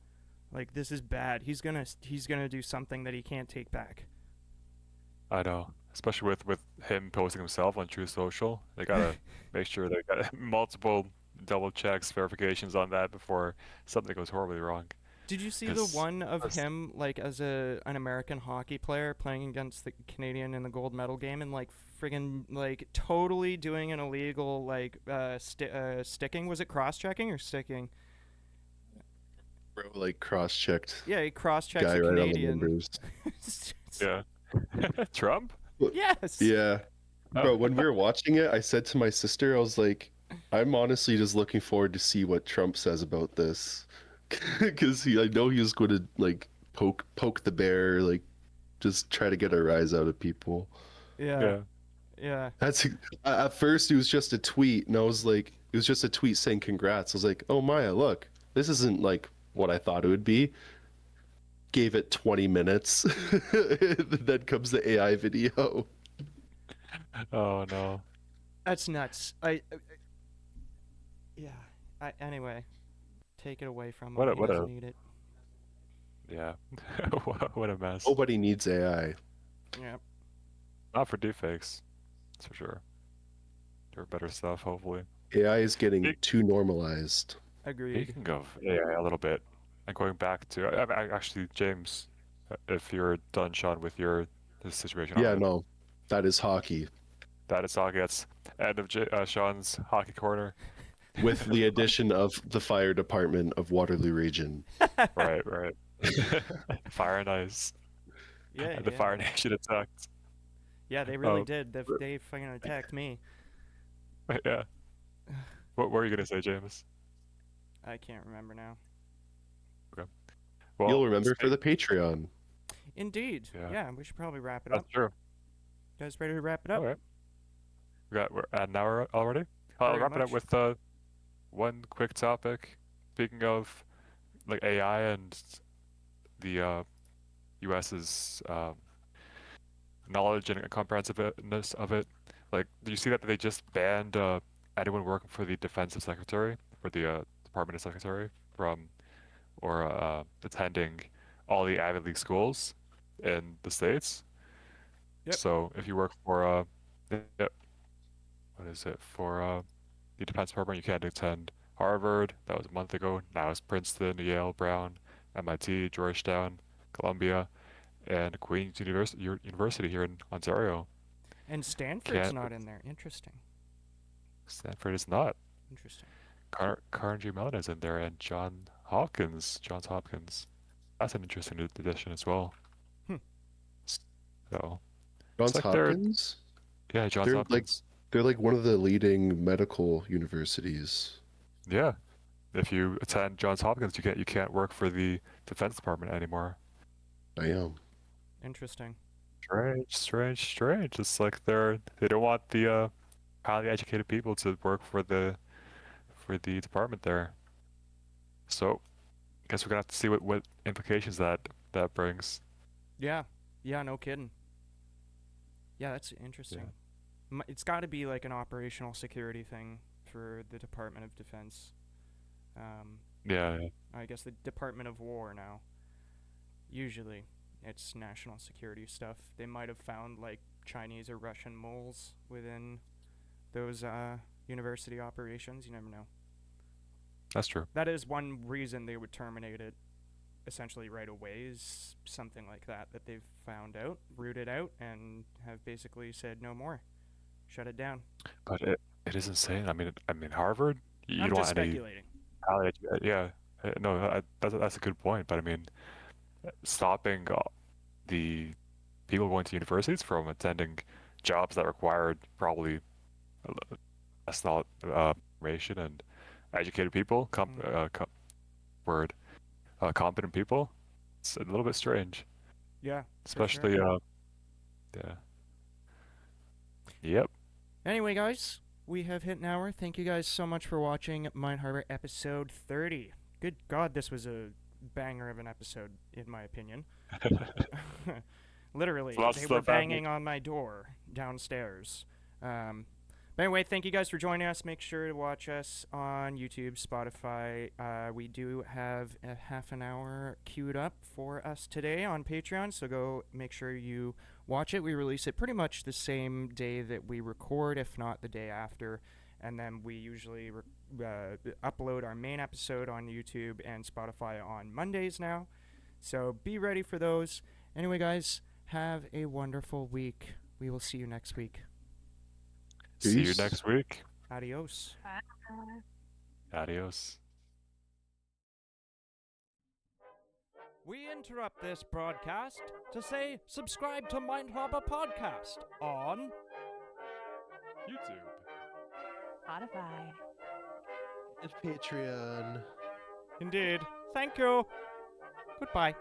Speaker 1: Like, this is bad. He's gonna do something that he can't take back.
Speaker 4: I know, especially with him posting himself on True Social. They gotta make sure they got multiple double checks, verifications on that before something goes horribly wrong.
Speaker 1: Did you see the
Speaker 4: 'Cause
Speaker 1: one of
Speaker 4: that's-
Speaker 1: him like as an American hockey player playing against the Canadian in the gold medal game and like friggin' like totally doing an illegal like sticking? Was it cross-checking or sticking?
Speaker 2: Bro, like cross-checked
Speaker 1: Yeah, he cross-checks
Speaker 2: guy
Speaker 1: a
Speaker 2: right on the
Speaker 1: Canadian.
Speaker 2: numbers.
Speaker 4: Yeah. Trump?
Speaker 1: Yes.
Speaker 2: Yeah.
Speaker 4: Oh.
Speaker 2: Bro, when we were watching it, I said to my sister, I was like, I'm honestly just looking forward to see what Trump says about this. Because I know he was going to like poke the bear, like just try to get a rise out of people.
Speaker 1: Yeah.
Speaker 4: Yeah.
Speaker 1: Yeah.
Speaker 2: That's at first it was just a tweet, and I was like, it was just a tweet saying congrats. I was like, oh Maya, look, this isn't like what I thought it would be. Gave it 20 minutes, then comes the AI video.
Speaker 4: Oh no.
Speaker 1: That's nuts. Yeah. Anyway, take it away from him.
Speaker 4: What a-
Speaker 1: He
Speaker 4: what a-
Speaker 1: doesn't need it.
Speaker 4: Yeah. What a mess.
Speaker 2: Nobody needs AI.
Speaker 1: Yeah.
Speaker 4: Not for deepfakes. That's for sure. There are better stuff, hopefully.
Speaker 2: AI is getting
Speaker 4: Speak-
Speaker 2: too normalized.
Speaker 1: Agreed.
Speaker 4: Speaking of AI a little bit, and going back to actually, James, if you're done, Sean, with this situation.
Speaker 2: Yeah, no, that is hockey.
Speaker 4: That is all gets end of Sean's hockey corner.
Speaker 2: With the addition of the fire department of Waterloo Region.
Speaker 4: Right. Fire and ice.
Speaker 1: Yeah.
Speaker 4: The
Speaker 1: yeah.
Speaker 4: Fire Nation attacked.
Speaker 1: Yeah, they really
Speaker 4: Oh.
Speaker 1: did. They fucking attacked me.
Speaker 4: Yeah. What were you gonna say, James?
Speaker 1: I can't remember now.
Speaker 4: Well,
Speaker 2: You'll remember for the Patreon.
Speaker 1: Indeed.
Speaker 4: Yeah.
Speaker 1: Yeah, we should probably wrap it up.
Speaker 4: That's true.
Speaker 1: You guys ready to wrap it up?
Speaker 4: All right. We're at an hour already. I'll
Speaker 1: Very
Speaker 4: wrap it up
Speaker 1: much.
Speaker 4: with one quick topic. Speaking of like AI and the U.S.'s knowledge and comprehensiveness of it, like, do you see that they just banned anyone working for the defensive secretary, for the Department of Secretary, from or attending all the Ivy League schools in the States?
Speaker 1: Yep.
Speaker 4: So if you work for what is it, for the Defense Department, you can't attend Harvard. That was a month ago. Now it's Princeton, Yale, Brown, MIT, Georgetown, Columbia, and Queen's University here in Ontario.
Speaker 1: And Stanford's
Speaker 4: Can't-
Speaker 1: not in there. Interesting.
Speaker 4: Stanford is not.
Speaker 1: Interesting.
Speaker 4: Carnegie Mellon is in there, and Johns Hopkins. That's an interesting addition as well.
Speaker 1: Hmm.
Speaker 4: So
Speaker 2: Johns
Speaker 4: like they're-
Speaker 2: Hopkins?
Speaker 4: yeah, Johns
Speaker 2: They're like-
Speaker 4: Hopkins.
Speaker 2: They're like one of the leading medical universities.
Speaker 4: Yeah. If you attend Johns Hopkins, you can't work for the Defense Department anymore.
Speaker 2: I am.
Speaker 1: Interesting.
Speaker 4: Strange. It's like they don't want the highly educated people to work for the department there. So, I guess we're gonna have to see what implications that brings.
Speaker 1: Yeah. Yeah, no kidding. Yeah, that's interesting. It's got to be like an operational security thing for the Department of Defense.
Speaker 4: Yeah.
Speaker 1: I guess the Department of War now. Usually, it's national security stuff. They might have found like Chinese or Russian moles within those university operations. You never know.
Speaker 4: That's true.
Speaker 1: That is one reason they would terminate it essentially right away, is something like that they've found out, rooted out, and have basically said no more. Shut it down.
Speaker 4: But it is insane. I mean, Harvard. You
Speaker 1: I'm
Speaker 4: don't
Speaker 1: just
Speaker 4: want any
Speaker 1: speculating.
Speaker 4: highly yeah. No, that's a good point. But I mean, stopping the people going to universities from attending jobs that required probably less information and educated people, competent people. It's a little bit strange,
Speaker 1: Yeah.
Speaker 4: especially yeah. Yep.
Speaker 1: Anyway, guys, we have hit an hour. Thank you guys so much for watching Mind Harbour episode 30. Good God, this was a banger of an episode, in my opinion. Literally,
Speaker 4: Lots
Speaker 1: they
Speaker 4: of
Speaker 1: were
Speaker 4: stuff happening.
Speaker 1: banging on my door downstairs. But anyway, thank you guys for joining us. Make sure to watch us on YouTube, Spotify. We do have a half an hour queued up for us today on Patreon, so go make sure you watch it. We release it pretty much the same day that we record, if not the day after. and then we usually upload our main episode on YouTube and Spotify on Mondays now. So be ready for those. Anyway, guys, have a wonderful week. We will see you next week.
Speaker 4: See you
Speaker 2: Peace.
Speaker 4: next week.
Speaker 1: Adios.
Speaker 4: Adios.
Speaker 1: We interrupt this broadcast to say subscribe to Mind Harbour Podcast on
Speaker 4: YouTube.
Speaker 3: Spotify.
Speaker 2: And Patreon.
Speaker 1: Indeed. Thank you. Goodbye.